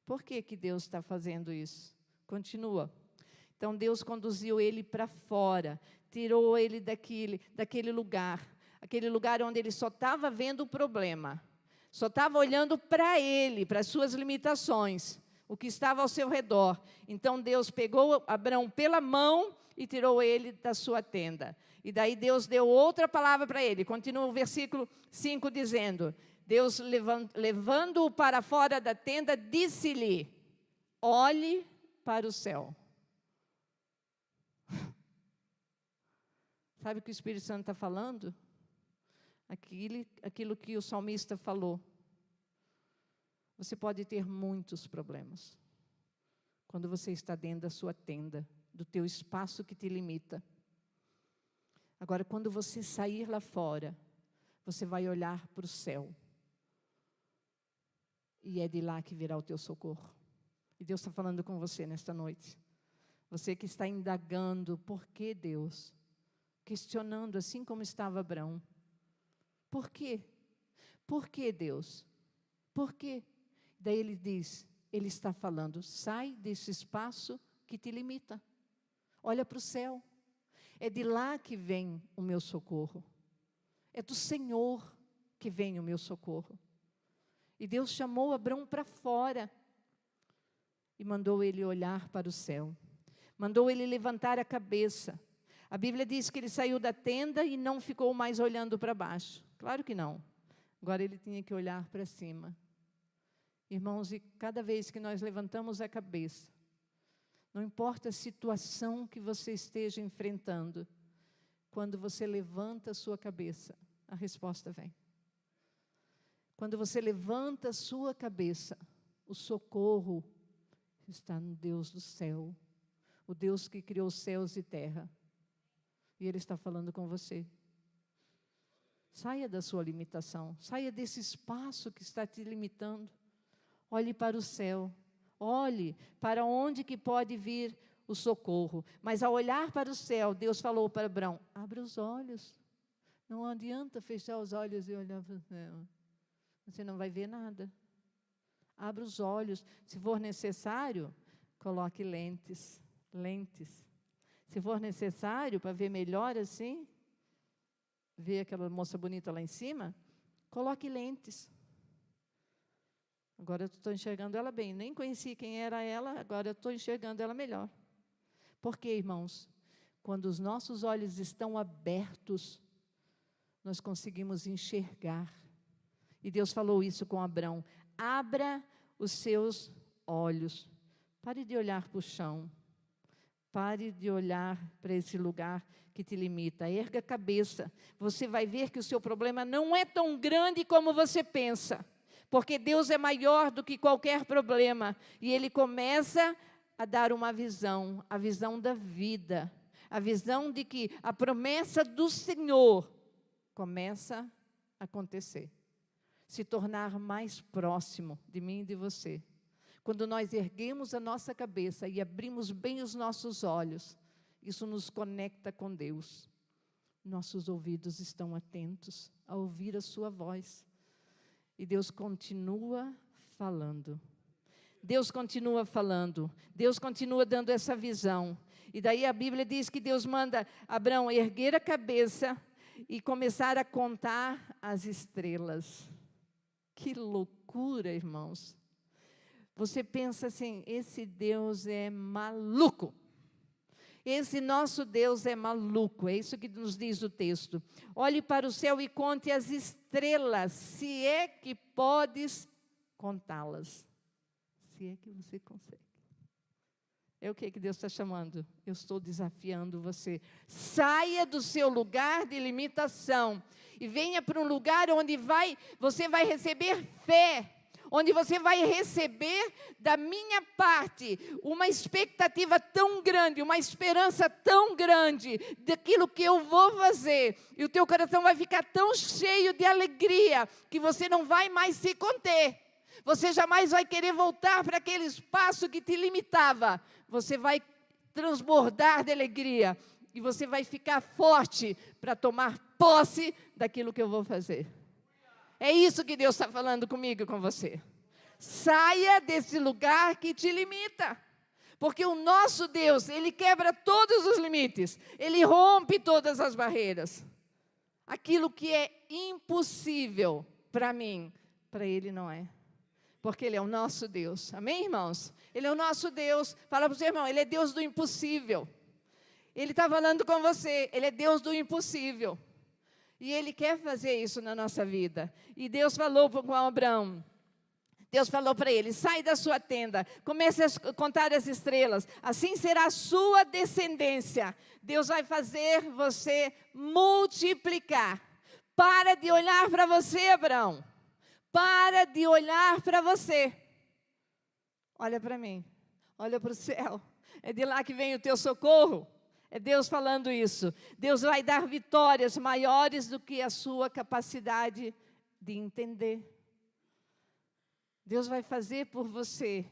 Por que que Deus está fazendo isso? Continua. Então Deus conduziu ele para fora, tirou ele daquele lugar, aquele lugar onde ele só estava vendo o problema, só estava olhando para ele, para as suas limitações, o que estava ao seu redor. Então Deus pegou Abrão pela mão e tirou ele da sua tenda. E daí Deus deu outra palavra para ele. Continua o versículo 5 dizendo, Deus levando-o para fora da tenda, disse-lhe, olhe para o céu. Sabe o que o Espírito Santo está falando? Aquilo que o salmista falou. Você pode ter muitos problemas quando você está dentro da sua tenda, do teu espaço que te limita. Agora, quando você sair lá fora, você vai olhar para o céu. E é de lá que virá o teu socorro. E Deus está falando com você nesta noite. Você que está indagando, por que Deus? Questionando, assim como estava Abrão. Por quê? Por que Deus? Por quê? Daí ele diz, ele está falando, sai desse espaço que te limita. Olha para o céu. É de lá que vem o meu socorro. É do Senhor que vem o meu socorro. E Deus chamou Abrão para fora e mandou ele olhar para o céu. Mandou ele levantar a cabeça. A Bíblia diz que ele saiu da tenda e não ficou mais olhando para baixo. Claro que não. Agora ele tinha que olhar para cima. Irmãos, e cada vez que nós levantamos a cabeça, não importa a situação que você esteja enfrentando, quando você levanta a sua cabeça, a resposta vem. Quando você levanta a sua cabeça, o socorro está no Deus do céu, o Deus que criou céus e terra. E Ele está falando com você. Saia da sua limitação, saia desse espaço que está te limitando. Olhe para o céu, olhe para onde que pode vir o socorro. Mas ao olhar para o céu, Deus falou para Abrão, abre os olhos. Não adianta fechar os olhos e olhar para o céu. Você não vai ver nada. Abra os olhos. Se for necessário, coloque lentes. Se for necessário, para ver melhor assim, ver aquela moça bonita lá em cima, coloque lentes. Agora eu estou enxergando ela bem. Nem conheci quem era ela, agora eu estou enxergando ela melhor. Por quê, irmãos? Quando os nossos olhos estão abertos, nós conseguimos enxergar. E Deus falou isso com Abrão. Abra os seus olhos. Pare de olhar para o chão. Pare de olhar para esse lugar que te limita. Erga a cabeça. Você vai ver que o seu problema não é tão grande como você pensa. Porque Deus é maior do que qualquer problema. E Ele começa a dar uma visão, a visão da vida. A visão de que a promessa do Senhor começa a acontecer. Se tornar mais próximo de mim e de você. Quando nós erguemos a nossa cabeça e abrimos bem os nossos olhos, isso nos conecta com Deus. Nossos ouvidos estão atentos a ouvir a sua voz. E Deus continua falando. Deus continua falando. Deus continua dando essa visão. E daí a Bíblia diz que Deus manda Abrão erguer a cabeça e começar a contar as estrelas. Que loucura, irmãos. Você pensa assim, esse Deus é maluco. Esse nosso Deus é maluco, é isso que nos diz o texto. Olhe para o céu e conte as estrelas, se é que podes contá-las. Se é que você consegue. É o que Deus está chamando? Eu estou desafiando você. Saia do seu lugar de limitação e venha para um lugar onde você vai receber fé. onde você vai receber da minha parte uma expectativa tão grande, uma esperança tão grande daquilo que eu vou fazer, e o teu coração vai ficar tão cheio de alegria que você não vai mais se conter. Você jamais vai querer voltar para aquele espaço que te limitava. Você vai transbordar de alegria e você vai ficar forte para tomar posse daquilo que eu vou fazer. É isso que Deus está falando comigo e com você. Saia desse lugar que te limita. Porque o nosso Deus, Ele quebra todos os limites. Ele rompe todas as barreiras. Aquilo que é impossível para mim, para Ele não é. Porque Ele é o nosso Deus. Amém, irmãos? Ele é o nosso Deus. Fala para o seu irmão, Ele é Deus do impossível. Ele está falando com você, Ele é Deus do impossível. E Ele quer fazer isso na nossa vida. E Deus falou com Abraão. Deus falou para ele, sai da sua tenda, comece a contar as estrelas, assim será a sua descendência. Deus vai fazer você multiplicar. Para de olhar para você, Abraão. Para de olhar para você. Olha para mim, olha para o céu. É de lá que vem o teu socorro. É Deus falando isso. Deus vai dar vitórias maiores do que a sua capacidade de entender. Deus vai fazer por você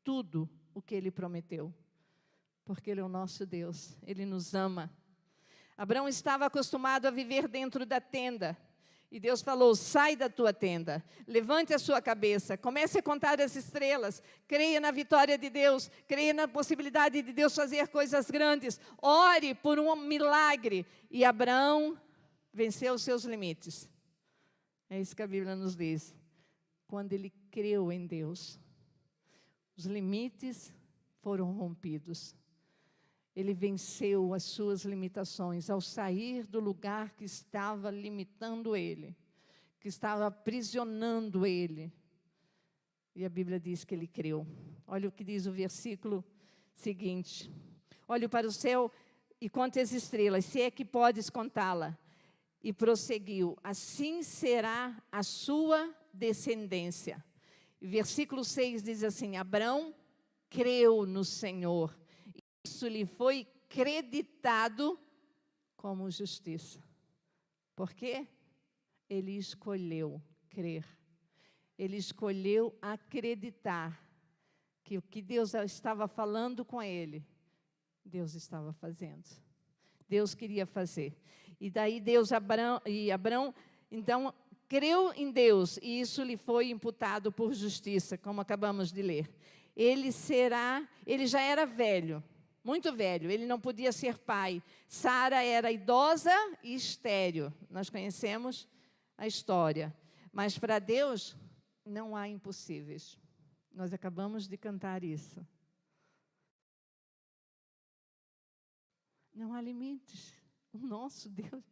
tudo o que Ele prometeu. Porque Ele é o nosso Deus, Ele nos ama. Abraão estava acostumado a viver dentro da tenda. E Deus falou, sai da tua tenda, levante a sua cabeça, comece a contar as estrelas, creia na vitória de Deus, creia na possibilidade de Deus fazer coisas grandes, ore por um milagre. E Abraão venceu os seus limites. É isso que a Bíblia nos diz. Quando ele creu em Deus, os limites foram rompidos. Ele venceu as suas limitações ao sair do lugar que estava limitando ele, que estava aprisionando ele. E a Bíblia diz que ele creu. Olha o que diz o versículo seguinte. Olhe para o céu e conte as estrelas, se é que podes contá-la. E prosseguiu, assim será a sua descendência. E versículo 6 diz assim, Abraão creu no Senhor. Isso lhe foi creditado como justiça. Por quê? Ele escolheu crer. Ele escolheu acreditar que o que Deus estava falando com ele, Deus estava fazendo. Deus queria fazer. E daí Abraão, então, creu em Deus, e isso lhe foi imputado por justiça, como acabamos de ler. Ele já era velho, muito velho, ele não podia ser pai. Sara era idosa e estéril. Nós conhecemos a história. Mas para Deus não há impossíveis. Nós acabamos de cantar isso. Não há limites. O nosso Deus.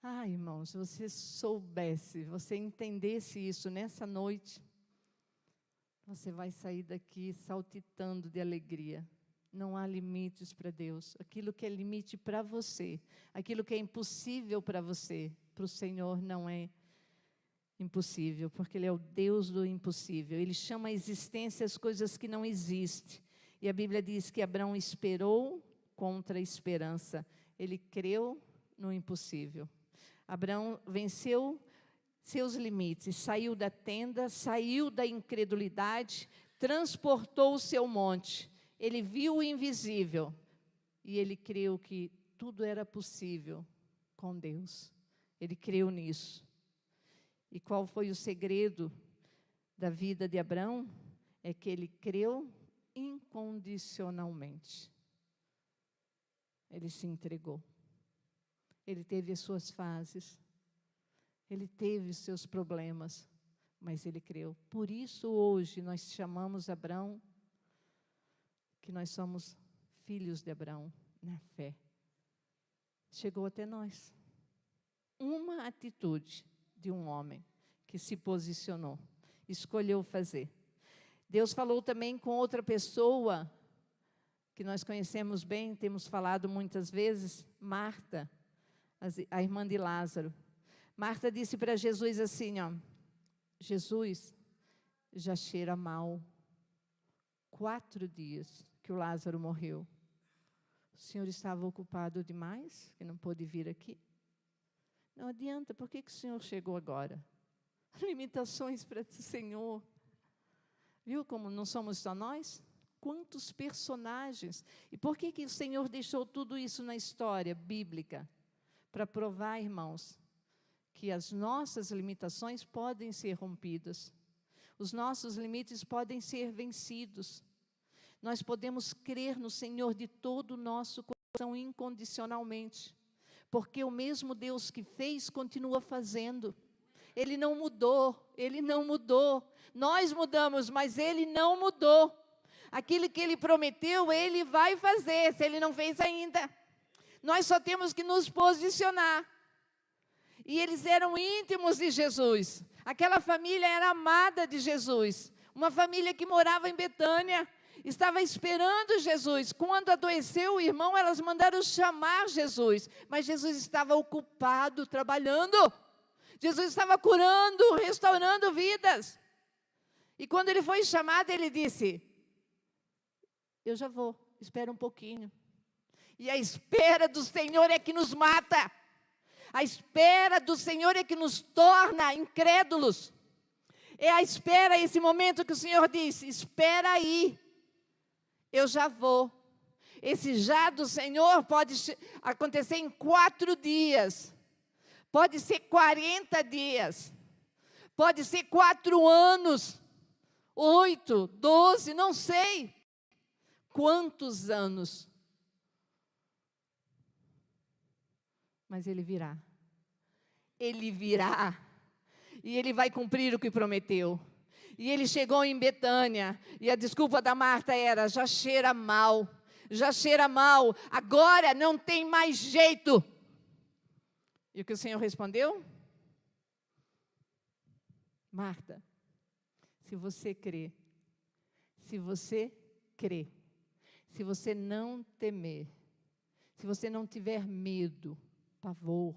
Ah, irmãos, se você soubesse, você entendesse isso nessa noite, você vai sair daqui saltitando de alegria. Não há limites para Deus. Aquilo que é limite para você, aquilo que é impossível para você, para o Senhor não é impossível, porque Ele é o Deus do impossível. Ele chama a existência as coisas que não existem. E a Bíblia diz que Abraão esperou contra a esperança. Ele creu no impossível. Abraão venceu seus limites, saiu da tenda, saiu da incredulidade, transportou o seu monte. Ele viu o invisível e ele creu que tudo era possível com Deus. Ele creu nisso. E qual foi o segredo da vida de Abraão? É que ele creu incondicionalmente. Ele se entregou. Ele teve as suas fases. Ele teve os seus problemas, mas ele creu. Por isso hoje nós chamamos Abraão, que nós somos filhos de Abraão na fé. Chegou até nós. Uma atitude de um homem que se posicionou, escolheu fazer. Deus falou também com outra pessoa, que nós conhecemos bem, temos falado muitas vezes, Marta, a irmã de Lázaro. Marta disse para Jesus assim, Jesus já cheira mal. 4 dias que o Lázaro morreu. O Senhor estava ocupado demais, que não pôde vir aqui? Não adianta, por que o Senhor chegou agora? Limitações para o Senhor. Viu como não somos só nós? Quantos personagens. E por que o Senhor deixou tudo isso na história bíblica? Para provar, irmãos, que as nossas limitações podem ser rompidas. Os nossos limites podem ser vencidos. Nós podemos crer no Senhor de todo o nosso coração incondicionalmente. Porque o mesmo Deus que fez, continua fazendo. Ele não mudou, Ele não mudou. Nós mudamos, mas Ele não mudou. Aquilo que Ele prometeu, Ele vai fazer, se Ele não fez ainda. Nós só temos que nos posicionar. E eles eram íntimos de Jesus. Aquela família era amada de Jesus. Uma família que morava em Betânia. Estava esperando Jesus. Quando adoeceu o irmão, elas mandaram chamar Jesus. Mas Jesus estava ocupado, trabalhando. Jesus estava curando, restaurando vidas. E quando ele foi chamado, ele disse: eu já vou, espera um pouquinho. E a espera do Senhor é que nos mata. A espera do Senhor é que nos torna incrédulos. É a espera, esse momento que o Senhor disse: espera aí, eu já vou. Esse já do Senhor pode acontecer em 4 dias. Pode ser 40 dias. Pode ser 4 anos. 8, 12, não sei. Quantos anos? Mas Ele virá. Ele virá. E Ele vai cumprir o que prometeu. E Ele chegou em Betânia. E a desculpa da Marta era: já cheira mal. Já cheira mal. Agora não tem mais jeito. E o que o Senhor respondeu? Marta, se você crê, se você crê, se você não temer, se você não tiver medo, pavor,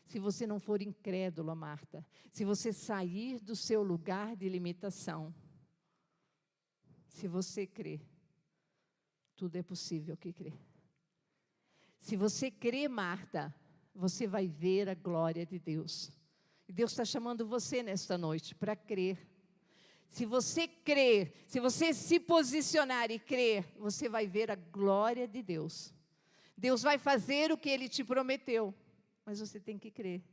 se você não for incrédula, Marta, se você sair do seu lugar de limitação, se você crê, tudo é possível que crê. Se você crê, Marta, você vai ver a glória de Deus. E Deus está chamando você nesta noite para crer. Se você crer, se você se posicionar e crer, você vai ver a glória de Deus. Deus vai fazer o que Ele te prometeu, mas você tem que crer.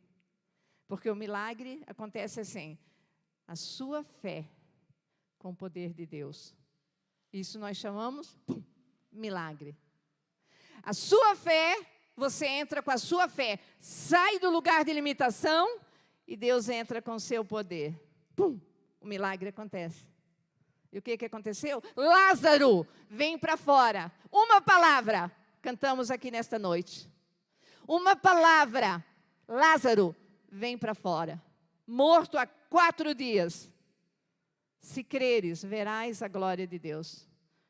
Porque o milagre acontece assim: a sua fé com o poder de Deus. Isso nós chamamos milagre. A sua fé, você entra com a sua fé, sai do lugar de limitação e Deus entra com o seu poder. Pum! O milagre acontece. E o que aconteceu? Lázaro, vem para fora. Uma palavra, cantamos aqui nesta noite. Uma palavra, Lázaro, vem para fora. Morto há 4 dias. Se creres, verás a glória de Deus.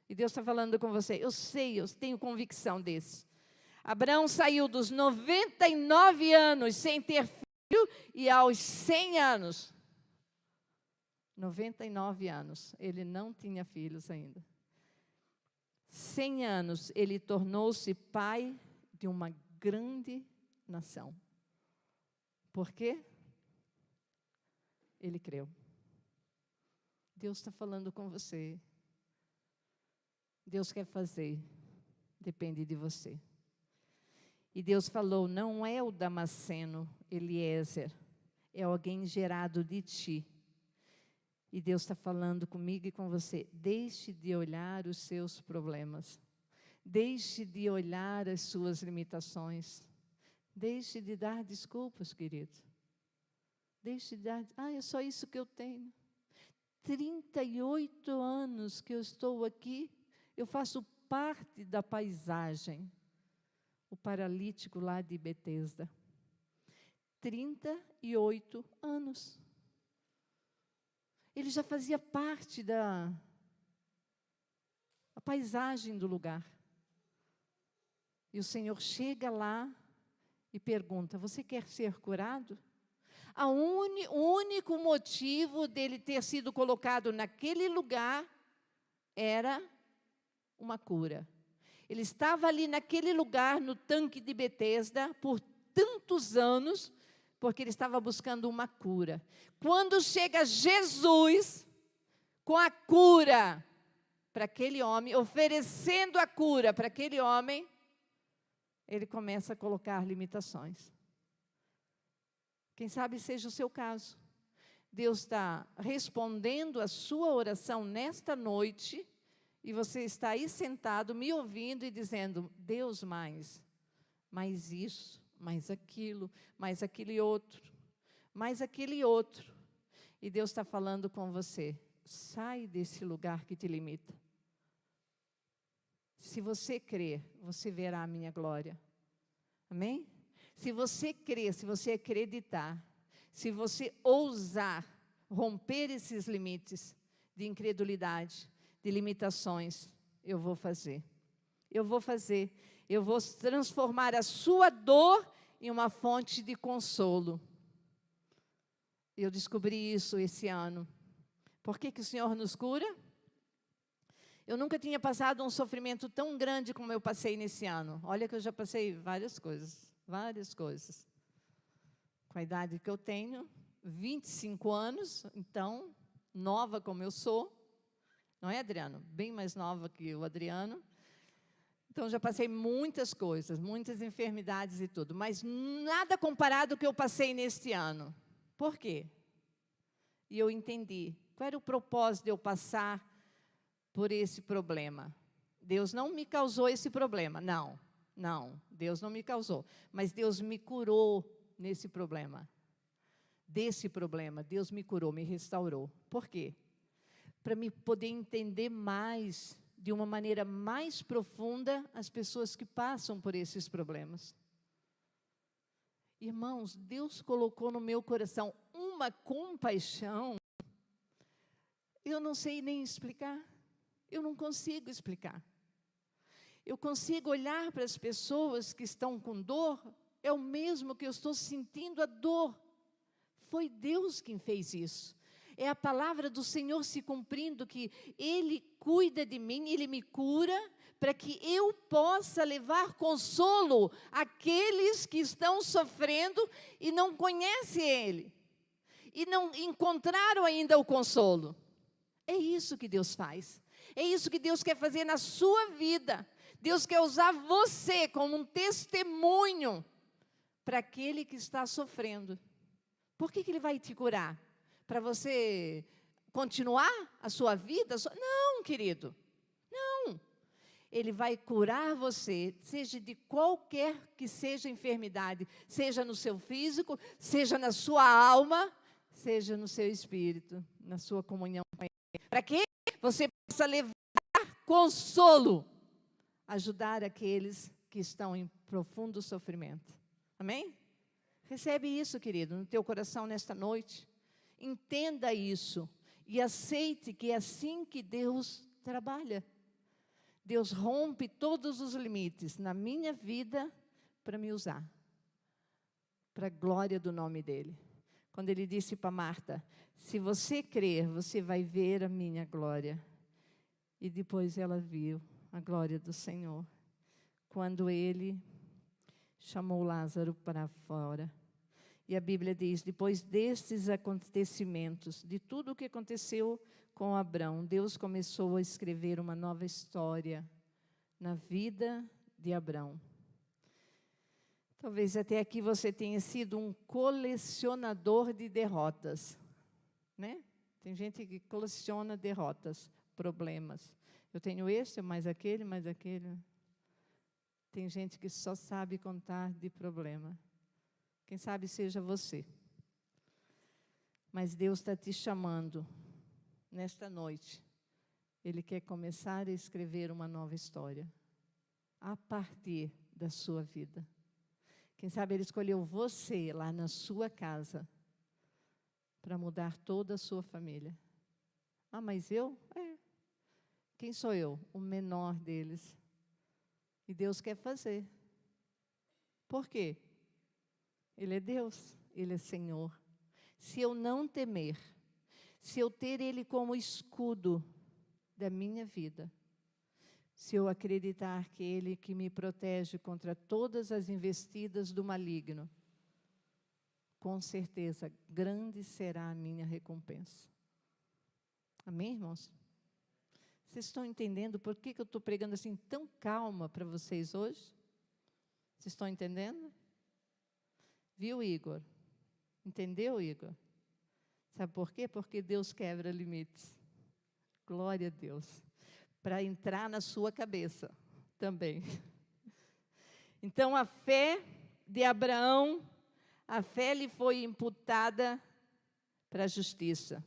E Deus está falando com você. Eu sei, eu tenho convicção disso. Abraão saiu dos 99 anos sem ter filho e aos 100 anos. 99 anos, ele não tinha filhos ainda. 100 anos, ele tornou-se pai de uma grande nação. Por quê? Ele creu. Deus está falando com você. Deus quer fazer, depende de você. E Deus falou: não é o Damasceno, Eliezer, é alguém gerado de ti. E Deus está falando comigo e com você: deixe de olhar os seus problemas. Deixe de olhar as suas limitações. Deixe de dar desculpas, querido. Deixe de dar, é só isso que eu tenho. 38 anos que eu estou aqui, eu faço parte da paisagem. O paralítico lá de Betesda. 38 anos. Ele já fazia parte da paisagem do lugar. E o Senhor chega lá e pergunta: você quer ser curado? O único motivo dele ter sido colocado naquele lugar era uma cura. Ele estava ali naquele lugar, no tanque de Betesda, por tantos anos, porque ele estava buscando uma cura. Quando chega Jesus com a cura para aquele homem, oferecendo a cura para aquele homem, ele começa a colocar limitações. Quem sabe seja o seu caso. Deus está respondendo a sua oração nesta noite, e você está aí sentado, me ouvindo e dizendo: Deus, mais isso, mais aquilo, mais aquele outro, mais aquele outro. E Deus está falando com você: sai desse lugar que te limita. Se você crer, você verá a minha glória. Amém? Se você crer, se você acreditar, se você ousar romper esses limites de incredulidade, de limitações, eu vou fazer. Eu vou fazer. Eu vou transformar a sua dor em uma fonte de consolo. Eu descobri isso esse ano. Por que o Senhor nos cura? Eu nunca tinha passado um sofrimento tão grande como eu passei nesse ano. Olha que eu já passei várias coisas. Com a idade que eu tenho, 25 anos, então, nova como eu sou. Não é, Adriano? Bem mais nova que o Adriano. Então, já passei muitas coisas, muitas enfermidades e tudo, mas nada comparado ao que eu passei neste ano. Por quê? E eu entendi. Qual era o propósito de eu passar por esse problema? Deus não me causou esse problema, não, Deus não me causou, mas Deus me curou nesse problema. Desse problema, Deus me curou, me restaurou. Por quê? Para me poder entender mais, de uma maneira mais profunda, as pessoas que passam por esses problemas. Irmãos, Deus colocou no meu coração uma compaixão, eu não sei nem explicar, eu não consigo explicar. Eu consigo olhar para as pessoas que estão com dor, é o mesmo que eu estou sentindo a dor. Foi Deus quem fez isso. É a palavra do Senhor se cumprindo, que Ele cuida de mim, Ele me cura, para que eu possa levar consolo àqueles que estão sofrendo e não conhecem Ele, e não encontraram ainda o consolo. É isso que Deus faz. É isso que Deus quer fazer na sua vida. Deus quer usar você como um testemunho para aquele que está sofrendo. Por que Ele vai te curar? Para você continuar a sua vida? Não, querido. Não. Ele vai curar você, seja de qualquer que seja a enfermidade, seja no seu físico, seja na sua alma, seja no seu espírito, na sua comunhão com Ele. Para que você possa levar consolo, ajudar aqueles que estão em profundo sofrimento. Amém? Recebe isso, querido, no teu coração nesta noite. Entenda isso e aceite que é assim que Deus trabalha. Deus rompe todos os limites na minha vida para me usar, para a glória do nome dEle. Quando Ele disse para Marta: se você crer, você vai ver a minha glória. E depois ela viu a glória do Senhor, quando Ele chamou Lázaro para fora. E a Bíblia diz: depois destes acontecimentos, de tudo o que aconteceu com Abrão, Deus começou a escrever uma nova história na vida de Abrão. Talvez até aqui você tenha sido um colecionador de derrotas, né? Tem gente que coleciona derrotas, problemas. Eu tenho esse, mais aquele, mais aquele. Tem gente que só sabe contar de problema. Quem sabe seja você. Mas Deus está te chamando nesta noite. Ele quer começar a escrever uma nova história a partir da sua vida. Quem sabe Ele escolheu você lá na sua casa para mudar toda a sua família. Ah, mas eu? Quem sou eu? O menor deles. E Deus quer fazer. Por quê? Ele é Deus, Ele é Senhor. se eu não temer, se eu ter Ele como escudo da minha vida, se eu acreditar que Ele que me protege contra todas as investidas do maligno, com certeza, grande será a minha recompensa. Amém, irmãos? Vocês estão entendendo por que eu estou pregando assim tão calma para vocês hoje? Vocês estão entendendo? Viu, Igor? Entendeu, Igor? Sabe por quê? Porque Deus quebra limites. Glória a Deus. Para entrar na sua cabeça também. Então, a fé de Abraão, a fé lhe foi imputada para a justiça.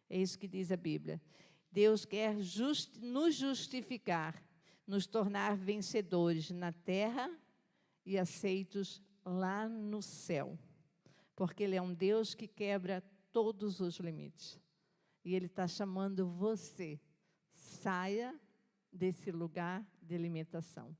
É isso que diz a Bíblia. Deus quer nos justificar, nos tornar vencedores na terra e aceitos lá no céu. Porque Ele é um Deus que quebra todos os limites. E Ele está chamando você. Saia desse lugar de limitação.